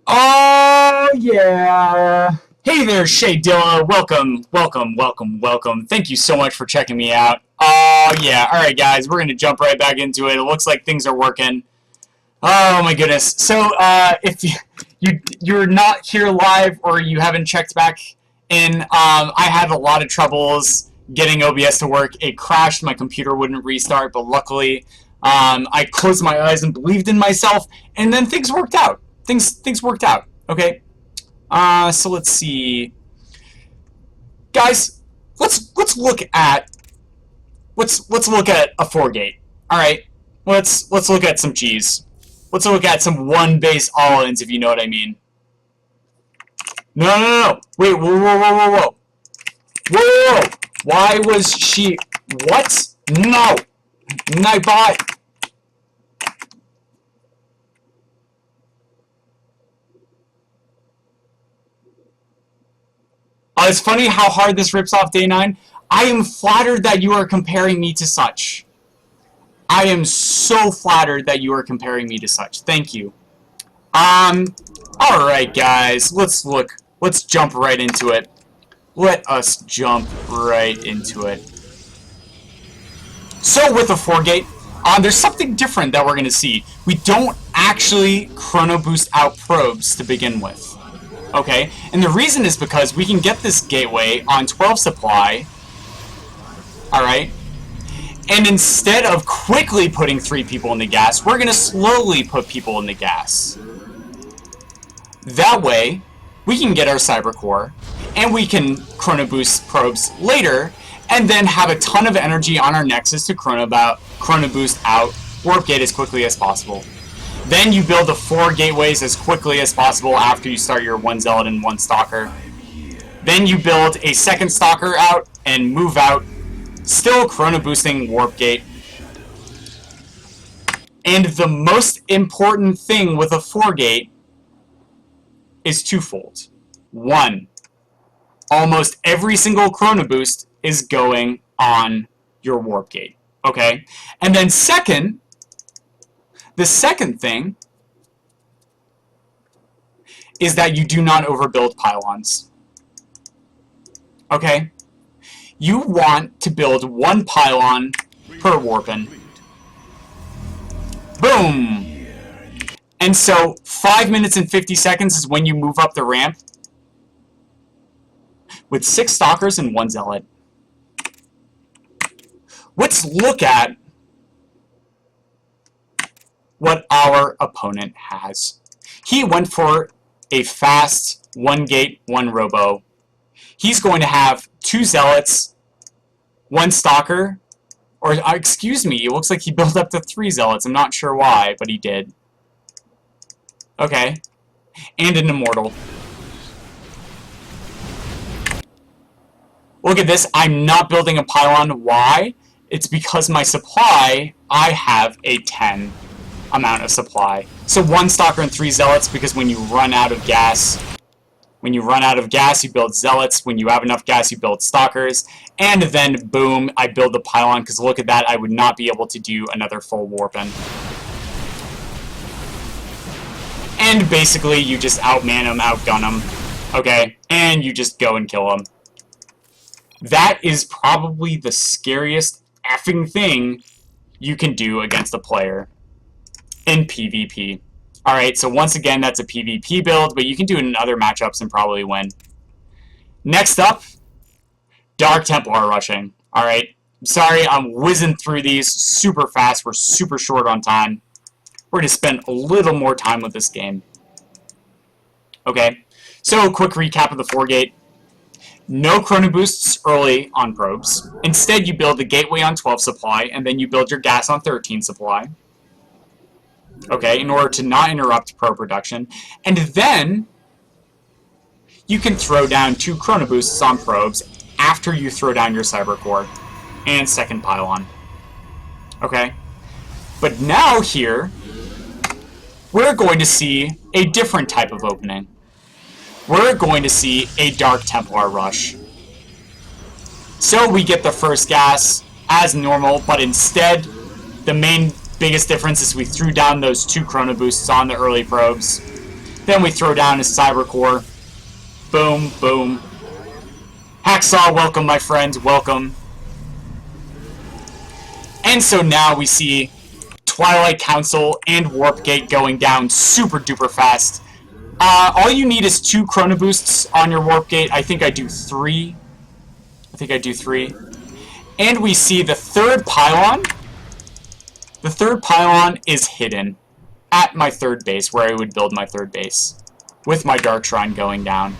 Oh, yeah. Hey there, Shaydilla. Welcome, welcome, welcome, welcome. Thank you so much for checking me out. Oh, yeah. All right, guys, we're going to jump right back into it. It looks like things are working. Oh, my goodness. So, if you're not here live or you haven't checked back in, I had a lot of troubles getting OBS to work. It crashed. My computer wouldn't restart, but luckily, I closed my eyes and believed in myself, and then things worked out. Things worked out, okay? So let's see. Guys, let's look at a 4-gate. Alright. Let's look at some cheese. Let's look at some one-base all-ins, if you know what I mean. No. Wait, whoa. Whoa! Why was she... What? No! Bye. It's funny how hard this rips off Day 9. I am flattered that you are comparing me to such. I am so flattered that you are comparing me to such. Thank you. Alright, guys. Let's jump right into it. Let us jump right into it. So, with a 4-gate, there's something different that we're going to see. We don't actually chrono boost out probes to begin with. Okay, and the reason is because we can get this gateway on 12 supply, alright, and instead of quickly putting 3 people in the gas, we're going to slowly put people in the gas. That way, we can get our cyber core, and we can chrono boost probes later, and then have a ton of energy on our nexus to chrono boost out warp gate as quickly as possible. Then you build the 4 gateways as quickly as possible after you start your 1 Zealot and 1 Stalker. Then you build a 2nd Stalker out and move out, still chrono boosting warp gate. And the most important thing with a 4 gate is twofold. 1, almost every single chrono boost is going on your warp gate. Okay? And then second, the second thing is that you do not overbuild pylons. Okay? You want to build 1 pylon per warpin. Boom! And so 5 minutes and 50 seconds is when you move up the ramp with 6 Stalkers and 1 Zealot. Let's look at what our opponent has. He went for a fast 1 gate, 1 robo. He's going to have 2 Zealots, 1 Stalker, or excuse me, it looks like he built up to 3 Zealots. I'm not sure why, but he did. Okay. And an Immortal. Look at this. I'm not building a pylon. Why? It's because my supply, I have a 10 amount of supply. So 1 Stalker and 3 Zealots, because when you run out of gas, you build Zealots. When you have enough gas, you build Stalkers. And then, boom, I build the pylon, because look at that, I would not be able to do another full warpin. And basically, you just outman them, outgun them. Okay? And you just go and kill them. That is probably the scariest effing thing you can do against a player in PvP. Alright, so once again, that's a PvP build, but you can do it in other matchups and probably win. Next up, Dark Templar rushing. Alright, I'm sorry, I'm whizzing through these super fast. We're super short on time. We're going to spend a little more time with this game. Okay, so quick recap of the 4-gate. No chrono boosts early on probes. Instead, you build the gateway on 12 supply, and then you build your gas on 13 supply. Okay, in order to not interrupt probe production. And then, you can throw down 2 chrono boosts on probes after you throw down your cyber core and second pylon. Okay? But now here, we're going to see a different type of opening. We're going to see a Dark Templar rush. So we get the first gas as normal, but instead, the main biggest difference is we threw down those 2 chrono boosts on the early probes. Then we throw down his cyber core. Boom, boom. Hacksaw, welcome, my friends, welcome. And so now we see Twilight Council and Warp Gate going down super duper fast. All you need is 2 chrono boosts on your Warp Gate. I think I do 3. And we see the third pylon. The third pylon is hidden at my third base, where I would build my third base, with my Dark Shrine going down.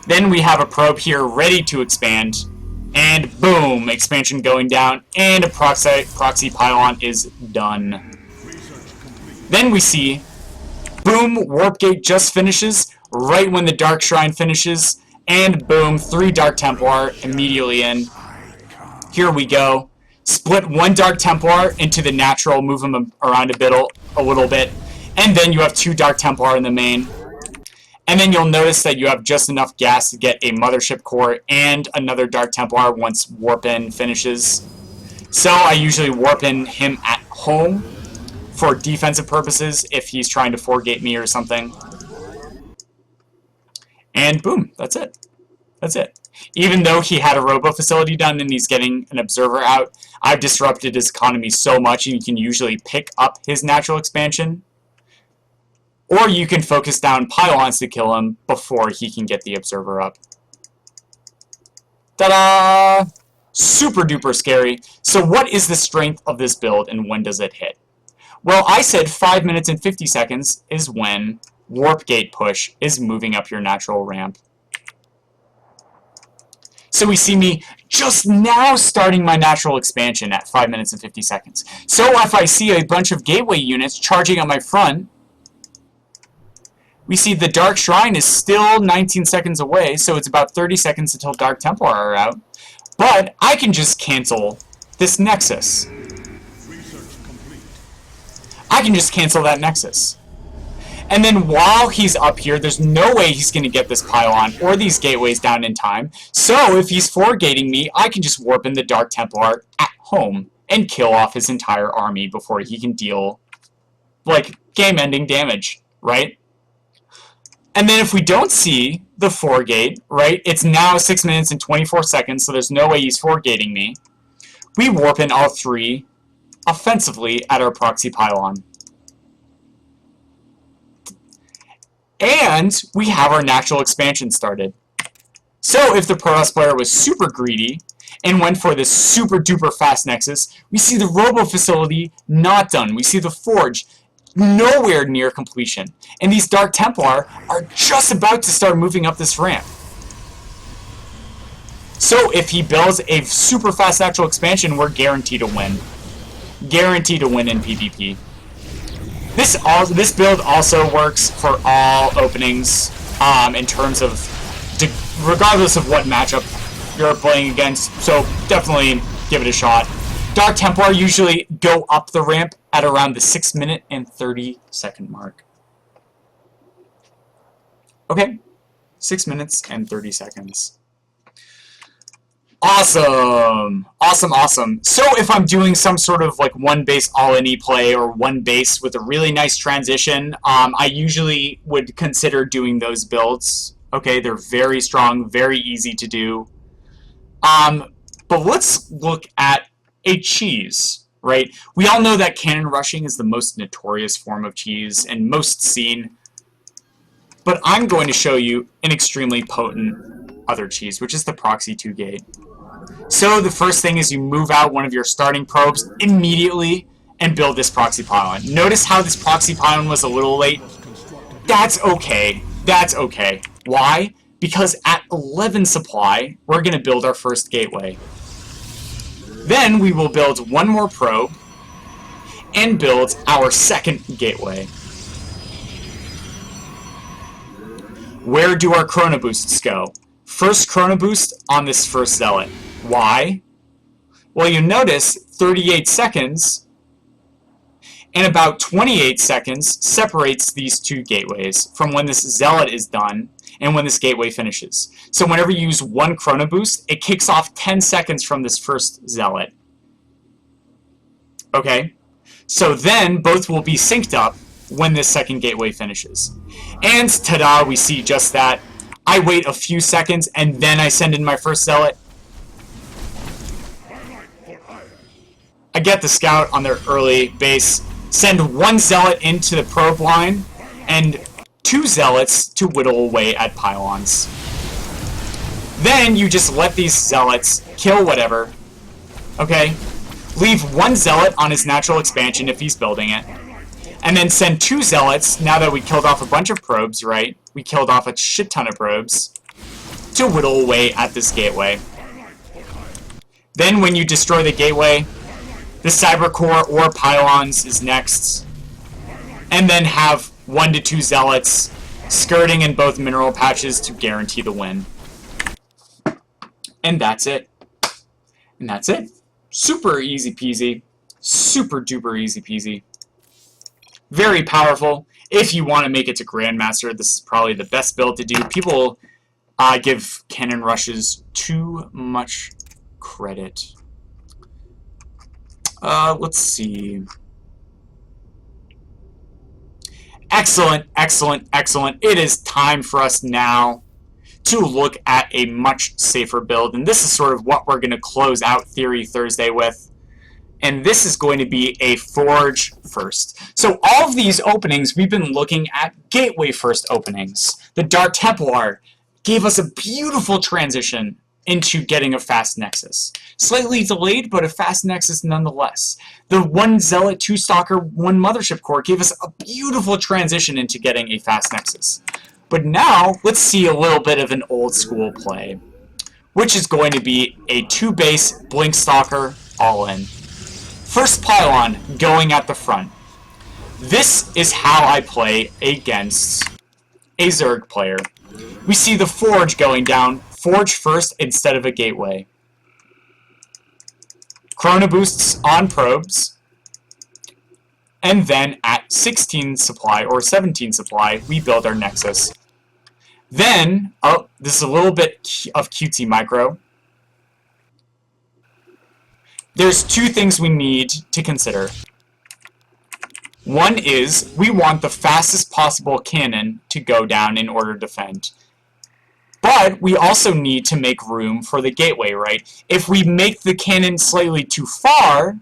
Then we have a probe here ready to expand, and boom, expansion going down, and a proxy pylon is done. Then we see, boom, Warp Gate just finishes, right when the Dark Shrine finishes, and boom, 3 Dark Templar immediately in. Here we go. Split 1 Dark Templar into the natural, move him around a little bit, and then you have 2 Dark Templar in the main. And then you'll notice that you have just enough gas to get a Mothership Core and another Dark Templar once Warp In finishes. So I usually Warp In him at home for defensive purposes if he's trying to 4-gate me or something. And boom, that's it. That's it. Even though he had a robo facility done and he's getting an observer out, I've disrupted his economy so much and you can usually pick up his natural expansion. Or you can focus down pylons to kill him before he can get the observer up. Ta-da! Super duper scary. So what is the strength of this build and when does it hit? Well, I said 5 minutes and 50 seconds is when Warp Gate push is moving up your natural ramp. So we see me just now starting my natural expansion at 5 minutes and 50 seconds. So if I see a bunch of gateway units charging at my front, we see the Dark Shrine is still 19 seconds away, so it's about 30 seconds until Dark Templar are out. But I can just cancel this Nexus. I can just cancel that Nexus. And then while he's up here, there's no way he's going to get this pylon or these gateways down in time. So if he's 4-gating me, I can just warp in the Dark Templar at home and kill off his entire army before he can deal, like, game-ending damage, right? And then if we don't see the 4-gate, right, it's now 6 minutes and 24 seconds, so there's no way he's 4-gating me. We warp in all 3 offensively at our proxy pylon. And we have our natural expansion started. So if the Protoss player was super greedy and went for this super duper fast Nexus, we see the Robo Facility not done. We see the Forge nowhere near completion. And these Dark Templar are just about to start moving up this ramp. So if he builds a super fast natural expansion, we're guaranteed to win. Guaranteed to win in PvP. This build also works for all openings in terms of, regardless of what matchup you're playing against, so definitely give it a shot. Dark Templar usually go up the ramp at around the 6 minute and 30 second mark. Okay, 6 minutes and 30 seconds. Awesome! Awesome, awesome. So if I'm doing some sort of like one base all-in-e play or one base with a really nice transition, I usually would consider doing those builds. Okay, they're very strong, very easy to do. But let's look at a cheese, right? We all know that cannon rushing is the most notorious form of cheese and most seen. But I'm going to show you an extremely potent other cheese, which is the proxy 2-gate. So the first thing is you move out one of your starting probes immediately and build this proxy pylon. Notice how this proxy pylon was a little late? That's okay. That's okay. Why? Because at 11 supply, we're going to build our first gateway. Then we will build one more probe and build our second gateway. Where do our chrono boosts go? First Chrono Boost on this first Zealot. Why? Well, you notice 38 seconds and about 28 seconds separates these two gateways from when this Zealot is done and when this gateway finishes. So whenever you use one Chrono Boost, it kicks off 10 seconds from this first Zealot. Okay? So then both will be synced up when this second gateway finishes. And ta-da, we see just that. I wait a few seconds and then I send in my first Zealot. I get the scout on their early base, send one Zealot into the probe line, and 2 Zealots to whittle away at pylons. Then you just let these Zealots kill whatever. Okay? Leave 1 Zealot on his natural expansion if he's building it. And then send 2 Zealots, now that we killed off a bunch of probes, right? We killed off a shit ton of probes, to whittle away at this gateway. Then when you destroy the gateway, the Cyber Core or pylons is next. And then have 1 to 2 Zealots skirting in both mineral patches to guarantee the win. And that's it. And that's it. Super easy peasy. Super duper easy peasy. Very powerful. If you want to make it to Grandmaster, this is probably the best build to do. People give cannon rushes too much credit. Let's see. Excellent, excellent, excellent. It is time for us now to look at a much safer build. And this is sort of what we're going to close out Theory Thursday with. And this is going to be a Forge first. So all of these openings, we've been looking at Gateway first openings. The Dark Templar gave us a beautiful transition into getting a fast Nexus. Slightly delayed, but a fast Nexus nonetheless. The 1 Zealot, 2 Stalker, 1 Mothership Core gave us a beautiful transition into getting a fast Nexus. But now, let's see a little bit of an old school play, which is going to be a 2 base Blink Stalker all-in. First pylon going at the front. This is how I play against a Zerg player. We see the Forge going down, Forge first instead of a gateway. Chrono Boosts on probes. And then at 16 supply or 17 supply, we build our Nexus. Then, oh, this is a little bit of cutesy micro. There's 2 things we need to consider. One is, we want the fastest possible cannon to go down in order to defend. But we also need to make room for the gateway, right? If we make the cannon slightly too far,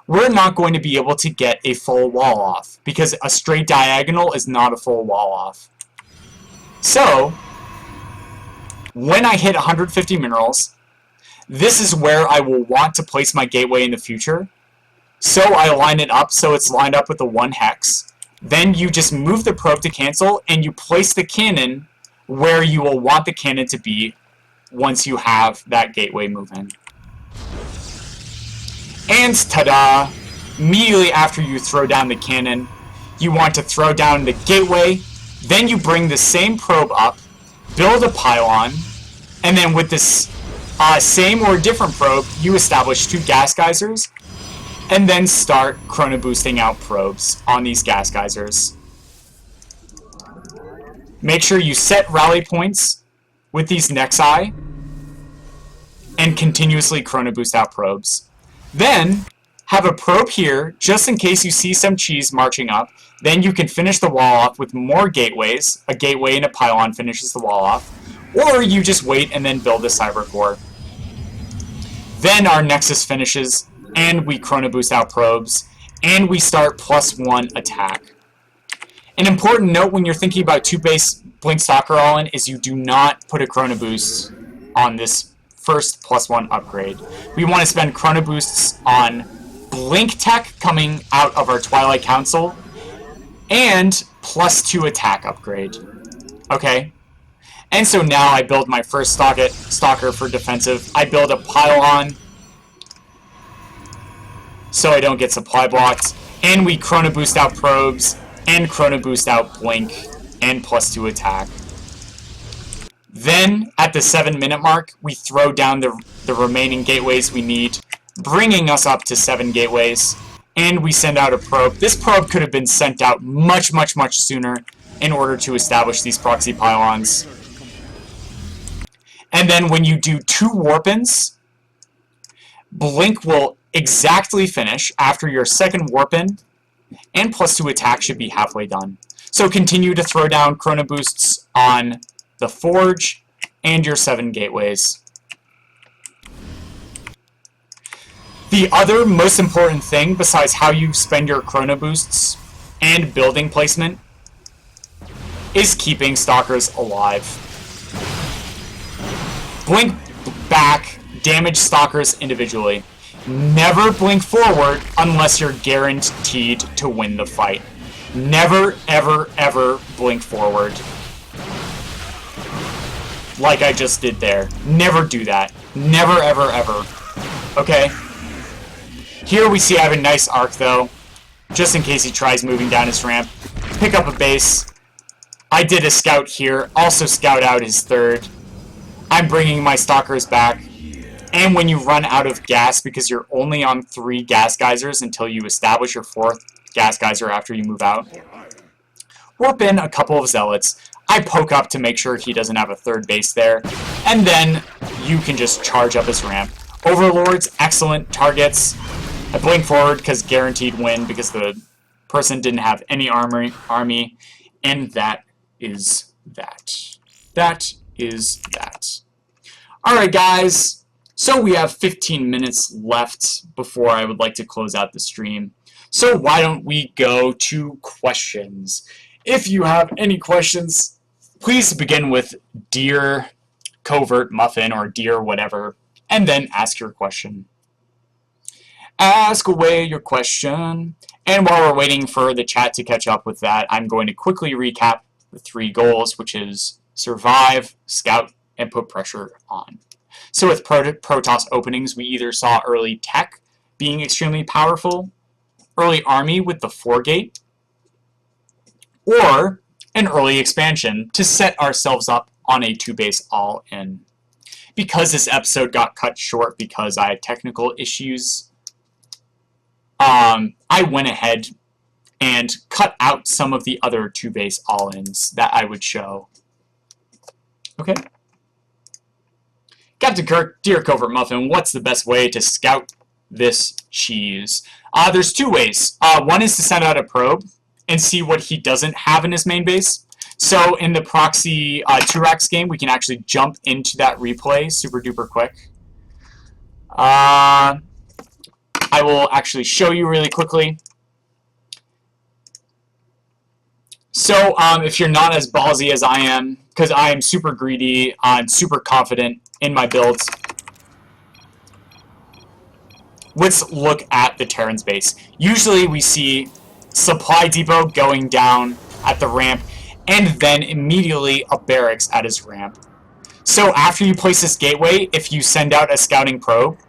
we're not going to be able to get a full wall off, because a straight diagonal is not a full wall off. So, when I hit 150 minerals, this is where I will want to place my gateway in the future. So I line it up so it's lined up with the 1 hex. Then you just move the probe to cancel, and you place the cannon where you will want the cannon to be once you have that gateway moving. And ta-da! Immediately after you throw down the cannon, you want to throw down the gateway, then you bring the same probe up, build a pylon, and then with this same or different probe, you establish 2 gas geysers, and then start chrono boosting out probes on these gas geysers. Make sure you set rally points with these Nexi, and continuously chrono boost out probes. Then, have a probe here, just in case you see some cheese marching up. Then you can finish the wall off with more gateways. A gateway and a pylon finishes the wall off. Or you just wait and then build a Cyber Core. Then our Nexus finishes, and we chrono boost out probes, and we start +1 attack. An important note when you're thinking about 2 base Blink Stalker all-in is you do not put a chrono boost on this first +1 upgrade. We want to spend chrono boosts on Blink Tech coming out of our Twilight Council, and +2 attack upgrade. Okay? And so now I build my first Stalker for defensive. I build a pylon so I don't get supply blocked. And we chrono boost out probes and chrono boost out Blink and +2 attack. Then, at the 7-minute mark, we throw down the remaining gateways we need, bringing us up to 7 gateways, and we send out a probe. This probe could have been sent out much, much, much sooner in order to establish these proxy pylons. And then when you do 2 warp-ins, Blink will exactly finish after your second warp-in, and +2 attack should be halfway done. So continue to throw down Chrono Boosts on the Forge and your 7 gateways. The other most important thing, besides how you spend your Chrono Boosts and building placement, is keeping Stalkers alive. Blink back, damage Stalkers individually. Never blink forward unless you're guaranteed to win the fight. Never, ever, ever blink forward. Like I just did there. Never do that. Never, ever, ever. Okay? Here we see I have a nice arc, though, just in case he tries moving down his ramp. Pick up a base. I did a scout here. Also scout out his third. I'm bringing my Stalkers back. And when you run out of gas, because you're only on 3 gas geysers until you establish your 4th gas geyser after you move out, warp in a couple of zealots. I poke up to make sure he doesn't have a 3rd base there. And then you can just charge up his ramp. Overlords, excellent targets. I blink forward because guaranteed win because the person didn't have any army. And that is that. That is that. Alright guys. So we have 15 minutes left before I would like to close out the stream. So why don't we go to questions? If you have any questions, please begin with Dear Covert Muffin or Dear whatever, and then ask your question. Ask away your question. And while we're waiting for the chat to catch up with that, I'm going to quickly recap the 3 goals, which is survive, scout, and put pressure on. So with Protoss openings, we either saw early tech being extremely powerful, early army with the 4-gate, or an early expansion to set ourselves up on a 2-base all-in. Because this episode got cut short because I had technical issues, I went ahead and cut out some of the other 2-base all-ins that I would show. Okay. Captain Kirk, Dear Covert Muffin, what's the best way to scout this cheese? There's 2 ways. One is to send out a probe and see what he doesn't have in his main base. So in the proxy 2-Racks game, we can actually jump into that replay super duper quick. I will actually show you really quickly. So if you're not as ballsy as I am, because I am super greedy, I'm super confident in my builds, let's look at the Terran's base. Usually we see supply depot going down at the ramp, and then immediately a barracks at his ramp. So after you place this gateway, if you send out a scouting probe,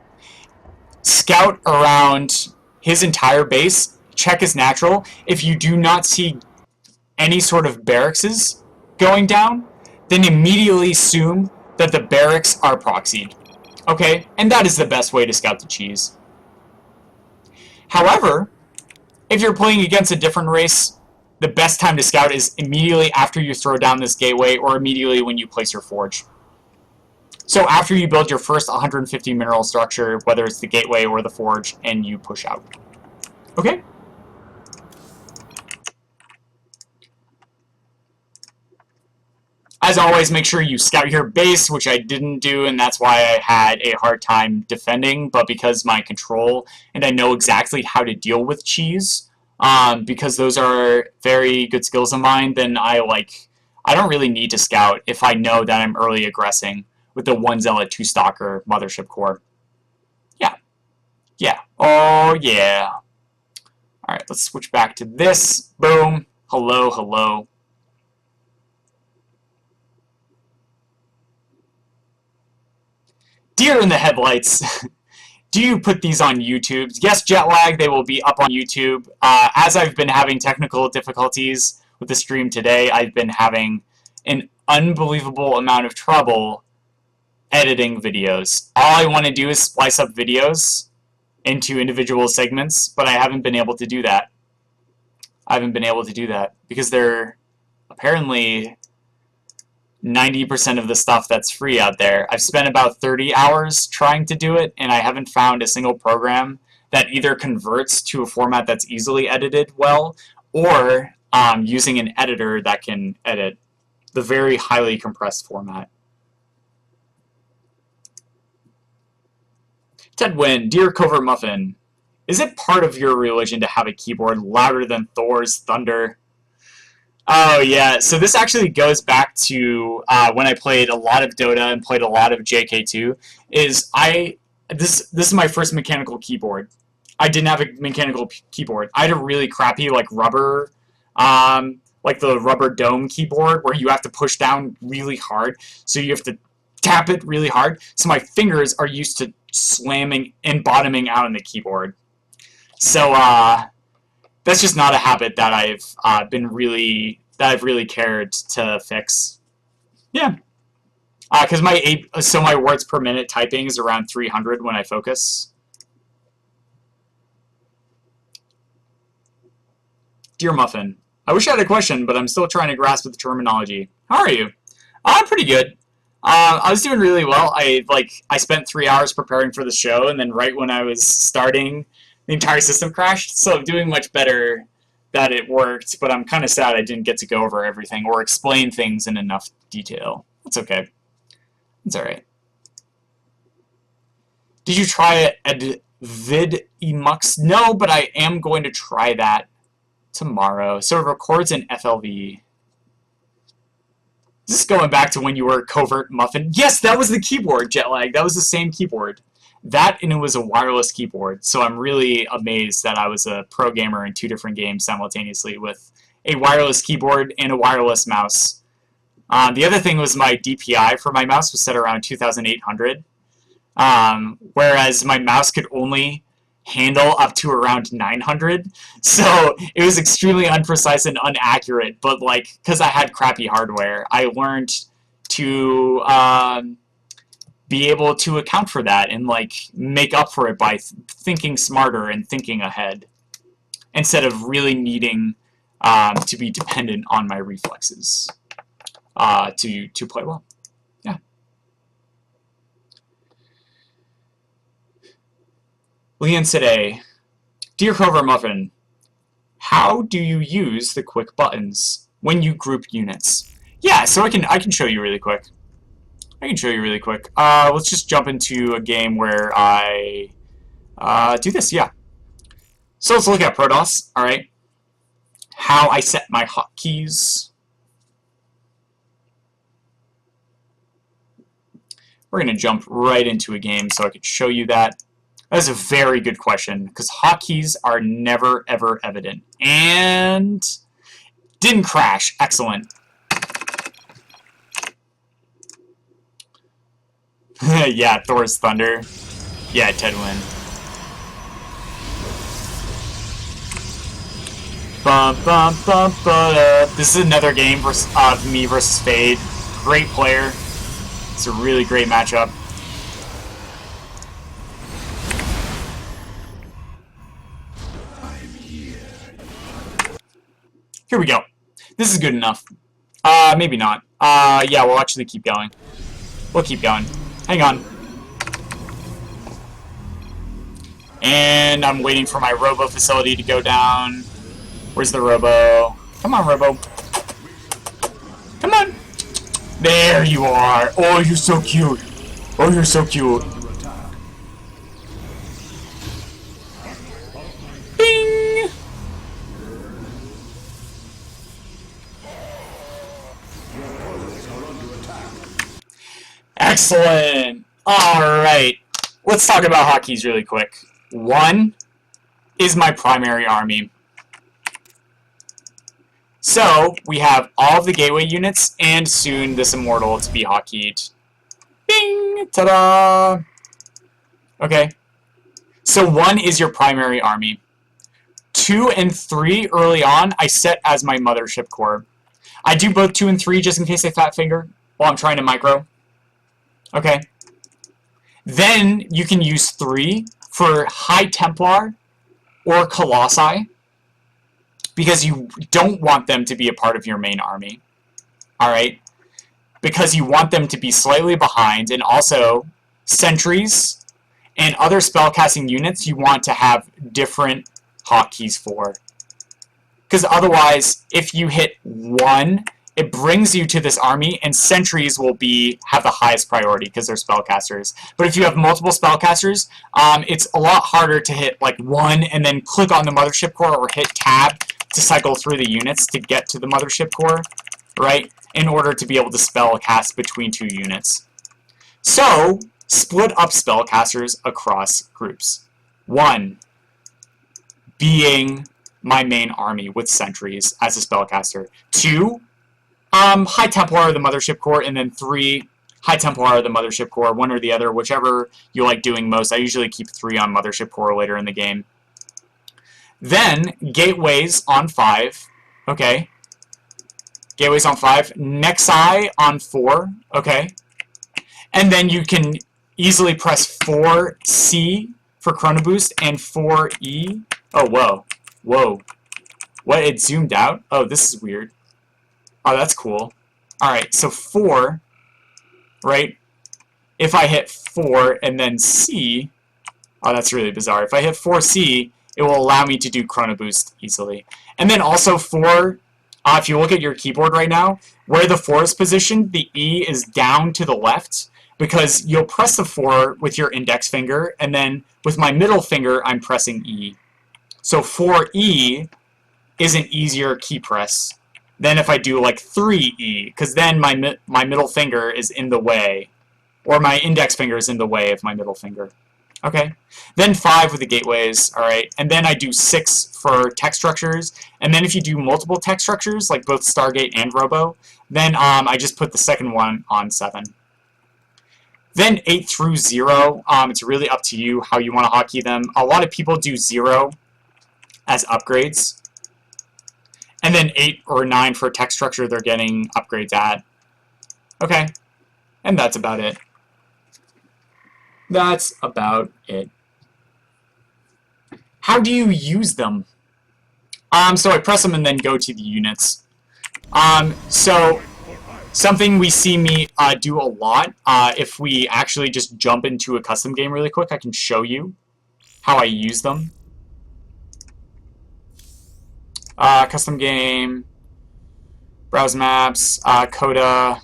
scout around his entire base, check his natural. If you do not see any sort of barracks going down, then immediately assume that the barracks are proxied. Okay? And that is the best way to scout the cheese. However, if you're playing against a different race, the best time to scout is immediately after you throw down this gateway or immediately when you place your forge. So after you build your first 150 mineral structure, whether it's the gateway or the forge, and you push out. Okay? As always, make sure you scout your base, which I didn't do, and that's why I had a hard time defending. But because my control, and I know exactly how to deal with cheese, because those are very good skills of mine, then I don't really need to scout if I know that I'm early aggressing with the 1 Zealot 2 Stalker Mothership Core. Yeah. Yeah. Oh, yeah. Alright, let's switch back to this. Boom. Hello, hello. Deer in the headlights. Do you put these on YouTube? Yes, Jetlag, they will be up on YouTube. As I've been having technical difficulties with the stream today, I've been having unbelievable amount of trouble editing videos. All I want to do is splice up videos into individual segments, but I haven't been able to do that. Because they're apparently 90% of the stuff that's free out there. I've spent about 30 hours trying to do it, and I haven't found a single program that either converts to a format that's easily edited well, or using an editor that can edit the very highly compressed format. Ted Wynn, Dear Covert Muffin, is it part of your religion to have a keyboard louder than Thor's thunder? Oh yeah, so this actually goes back to when I played a lot of Dota and played a lot of JK2. This is my first mechanical keyboard. I didn't have a mechanical keyboard. I had a really crappy like rubber, like the rubber dome keyboard where you have to push down really hard, so you have to tap it really hard. So my fingers are used to slamming and bottoming out on the keyboard. So that's just not a habit that I've really cared to fix. Yeah, because my words per minute typing is around 300 when I focus. Dear Muffin, I wish I had a question, but I'm still trying to grasp the terminology. How are you? I'm pretty good. I was doing really well. I spent 3 hours preparing for the show, and then right when I was starting, the entire system crashed. So I'm doing much better that it worked, but I'm kind of sad I didn't get to go over everything or explain things in enough detail. That's okay. It's alright. Did you try videmux? No, but I am going to try that tomorrow. So it records in FLV. Is this going back to when you were Covert Muffin? Yes, that was the keyboard, Jetlag. That was the same keyboard. That, and it was a wireless keyboard. So I'm really amazed that I was a pro gamer in 2 different games simultaneously with a wireless keyboard and a wireless mouse. The other thing was my DPI for my mouse was set around 2,800, whereas my mouse could only handle up to around 900. So it was extremely unprecise and inaccurate, but like, because I had crappy hardware, I learned to be able to account for that and like make up for it by thinking smarter and thinking ahead instead of really needing to be dependent on my reflexes to play well. Yeah. Leon today, Dear Covert Muffin, how do you use the quick buttons when you group units? Yeah, so I can show you really quick. Let's just jump into a game where I do this, yeah. So let's look at Protoss, alright. How I set my hotkeys. We're going to jump right into a game so I could show you that. That is a very good question, because hotkeys are never, ever evident. And didn't crash. Excellent. Yeah, Thor's Thunder. Yeah, Ted Wynn. This is another game of me versus Fade. Great player. It's a really great matchup. Here we go. This is good enough. Maybe not. Yeah, we'll actually keep going. We'll keep going. Hang on. And I'm waiting for my robo facility to go down. Where's the robo? Come on, robo. Come on. There you are. Oh, you're so cute. Oh, you're so cute. Bing! Excellent. Alright. Let's talk about hotkeys really quick. 1 is my primary army. So, we have all of the gateway units, and soon this immortal to be hotkeyed. Bing! Ta-da! Okay. So 1 is your primary army. 2 and 3 early on, I set as my mothership core. I do both 2 and 3 just in case I fat finger while I'm trying to micro. Okay. Then you can use 3 for High Templar or Colossi, because you don't want them to be a part of your main army. Alright? Because you want them to be slightly behind, and also sentries and other spellcasting units you want to have different hotkeys for. Because otherwise, if you hit 1, it brings you to this army, and sentries will have the highest priority because they're spellcasters. But if you have multiple spellcasters, it's a lot harder to hit like 1 and then click on the mothership core, or hit tab to cycle through the units to get to the mothership core, right? In order to be able to spellcast between 2 units. So, split up spellcasters across groups. 1 being my main army with sentries as a spellcaster. 2, High Templar or the Mothership Core, and then 3, High Templar or the Mothership Core, one or the other, whichever you like doing most. I usually keep 3 on Mothership Core later in the game. Then, Gateways on 5, okay. Gateways on 5, Nexi on 4, okay. And then you can easily press 4C for Chrono Boost and 4E. Oh, whoa. Whoa. What, it zoomed out? Oh, this is weird. Oh, that's cool. Alright, so 4, right? If I hit 4 and then C, oh, that's really bizarre. If I hit 4C, it will allow me to do Chrono Boost easily. And then also 4, if you look at your keyboard right now, where the 4 is positioned, the E is down to the left, because you'll press the 4 with your index finger, and then with my middle finger, I'm pressing E. So 4E is an easier key press than if I do like 3E, because then my middle finger is in the way, or my index finger is in the way of my middle finger. Okay, then 5 with the gateways, alright, and then I do 6 for tech structures, and then if you do multiple tech structures, like both Stargate and Robo, then I just put the second one on 7. Then 8 through 0, it's really up to you how you want to hotkey them. A lot of people do 0 as upgrades, and then 8 or 9 for tech structure they're getting upgrades at. Okay, and that's about it. That's about it. How do you use them? So I press them and then go to the units. So something we see me do a lot, if we actually just jump into a custom game really quick, I can show you how I use them. Custom game, browse maps, Coda.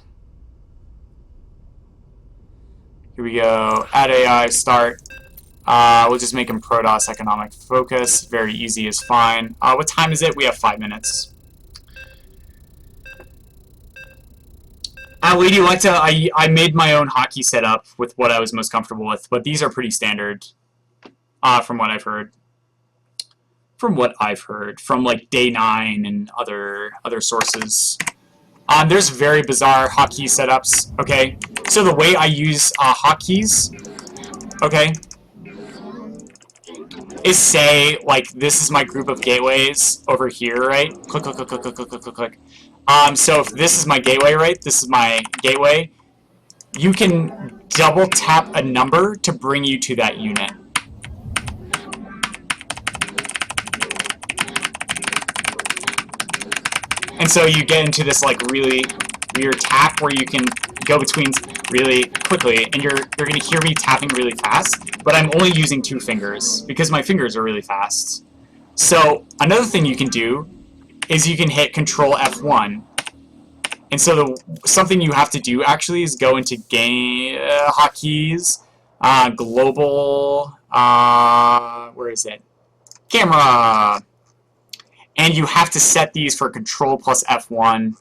Here we go. Add AI, start. We'll just make him Protoss economic focus. Very easy is fine. What time is it? We have 5 minutes. Lady Lecta, I made my own hotkey setup with what I was most comfortable with, but these are pretty standard, from what I've heard. From like Day 9 and other sources. There's very bizarre hotkey setups, okay? So the way I use hotkeys, okay, is say, like, this is my group of gateways over here, right? Click, click, click, click, click, click, click, click. So if this is my gateway, right? This is my gateway. You can double tap a number to bring you to that unit. And so you get into this like really weird tap where you can go between really quickly, and you're going to hear me tapping really fast, but I'm only using 2 fingers because my fingers are really fast. So another thing you can do is you can hit Control F1. And so something you have to do actually is go into game hotkeys, global, where is it? Camera. And you have to set these for Control plus F1,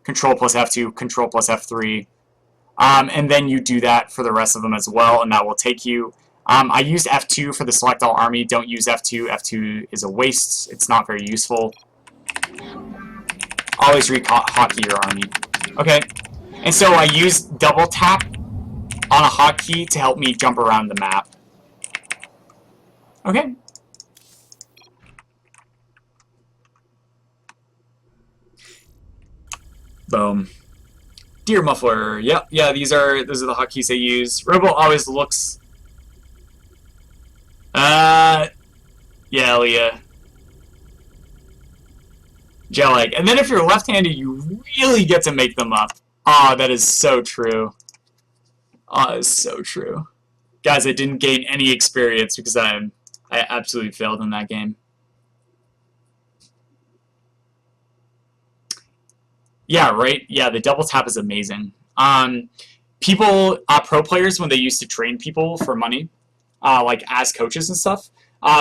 Control plus F2, Control plus F3. And then you do that for the rest of them as well, and that will take you. I used F2 for the Select All Army. Don't use F2. F2 is a waste. It's not very useful. Always re-hotkey your army. Okay, and so I use double tap on a hotkey to help me jump around the map. Okay. Boom. Deer muffler. Yep, yeah, those are the hotkeys I use. Robo always looks. Yeah, Leah. Gel egg. And then if you're left-handed, you really get to make them up. Ah, that is so true. Ah, it's so true. Guys, I didn't gain any experience because I absolutely failed in that game. Yeah, right? Yeah, the double tap is amazing. People, pro players, when they used to train people for money, like as coaches and stuff,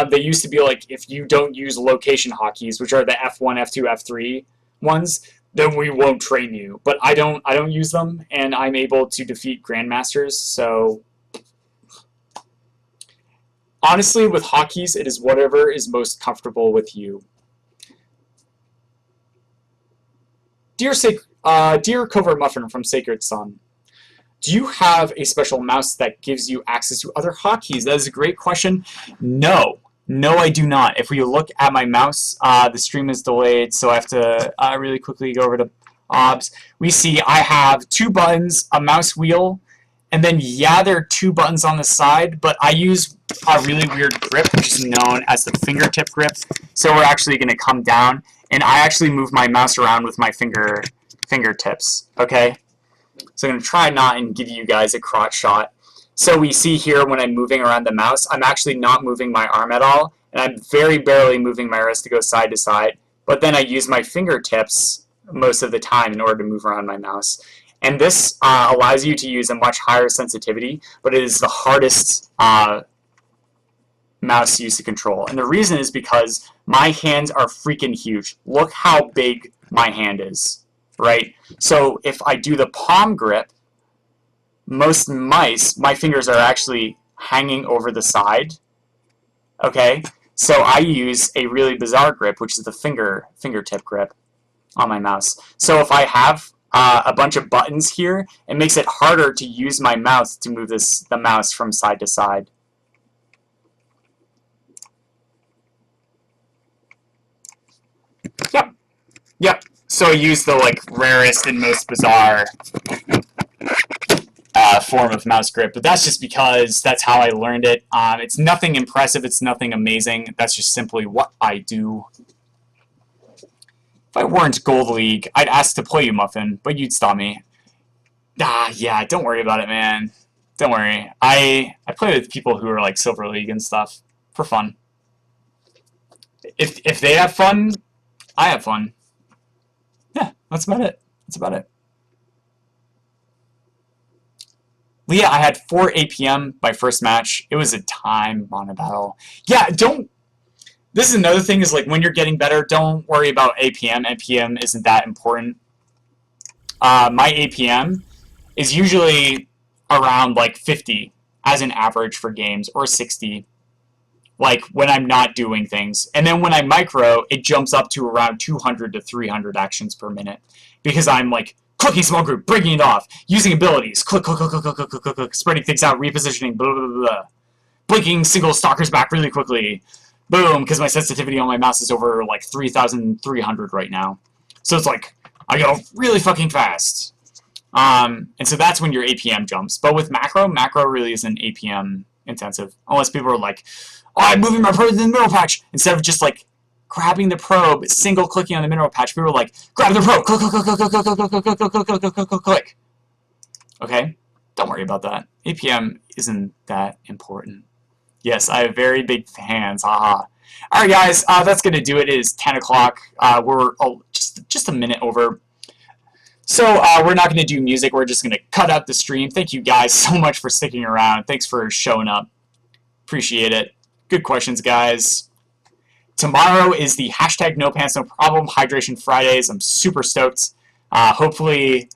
they used to be like, if you don't use location hotkeys, which are the F1, F2, F3 ones, then we won't train you. But I don't use them, and I'm able to defeat grandmasters. So honestly, with hotkeys, it is whatever is most comfortable with you. Dear Covert Muffin from Sacred Sun, do you have a special mouse that gives you access to other hotkeys? That is a great question. No. No, I do not. If we look at my mouse, the stream is delayed, so I have to really quickly go over to OBS. We see I have 2 buttons, a mouse wheel, and then, yeah, there are 2 buttons on the side, but I use a really weird grip, which is known as the fingertip grip. So we're actually going to come down, and I actually move my mouse around with my fingertips, okay? So I'm going to try not and give you guys a crotch shot. So we see here when I'm moving around the mouse, I'm actually not moving my arm at all, and I'm very barely moving my wrist to go side to side. But then I use my fingertips most of the time in order to move around my mouse. And this allows you to use a much higher sensitivity, but it is the hardest mouse to use to control. And the reason is because my hands are freaking huge. Look how big my hand is, right? So if I do the palm grip, most mice, my fingers are actually hanging over the side, okay? So I use a really bizarre grip, which is the fingertip grip on my mouse. So if I have a bunch of buttons here, it makes it harder to use my mouth to move the mouse from side to side. Yep. So I use the rarest and most bizarre form of mouse grip, but that's just because that's how I learned it. It's nothing impressive, it's nothing amazing, that's just simply what I do. If I weren't Gold League, I'd ask to play you, Muffin, but you'd stop me. Yeah, don't worry about it, man. Don't worry. I play with people who are Silver League and stuff for fun. If they have fun, I have fun. Yeah, that's about it. That's about it. Leah, I had 4 APM my first match. It was a time on a battle. Yeah, don't... This is another thing is, when you're getting better, don't worry about APM. APM isn't that important. My APM is usually around, 50 as an average for games, or 60, when I'm not doing things. And then when I micro, it jumps up to around 200 to 300 actions per minute. Because I'm, clicking small group, breaking it off, using abilities, click, click, click, click, click, click, click, click, spreading things out, repositioning, blah, blah, blah, blah. Blinking single stalkers back really quickly. Boom, because my sensitivity on my mouse is over 3,300 right now. So it's I go really fucking fast. And so that's when your APM jumps. But with macro really isn't APM intensive. Unless people are oh, I'm moving my probe in the mineral patch. Instead of just grabbing the probe, single clicking on the mineral patch, people are grab the probe, click, click, click, click, click, click, click, click, click, click, click, click, click, click, click. Okay? Don't worry about that. APM isn't that important. Yes, I have very big hands. Haha. Alright, guys, that's going to do it. It is 10 o'clock. We're just a minute over. So we're not going to do music. We're just going to cut out the stream. Thank you guys so much for sticking around. Thanks for showing up. Appreciate it. Good questions, guys. Tomorrow is the hashtag No Pants No Problem Hydration Fridays. I'm super stoked. Hopefully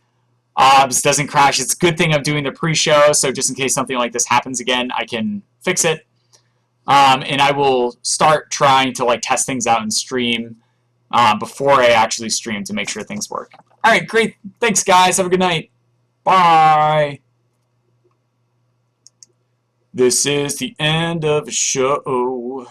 OBS doesn't crash. It's a good thing I'm doing the pre-show, so just in case something like this happens again, I can fix it. And I will start trying to test things out and stream before I actually stream to make sure things work. All right, great. Thanks, guys. Have a good night. Bye. This is the end of the show.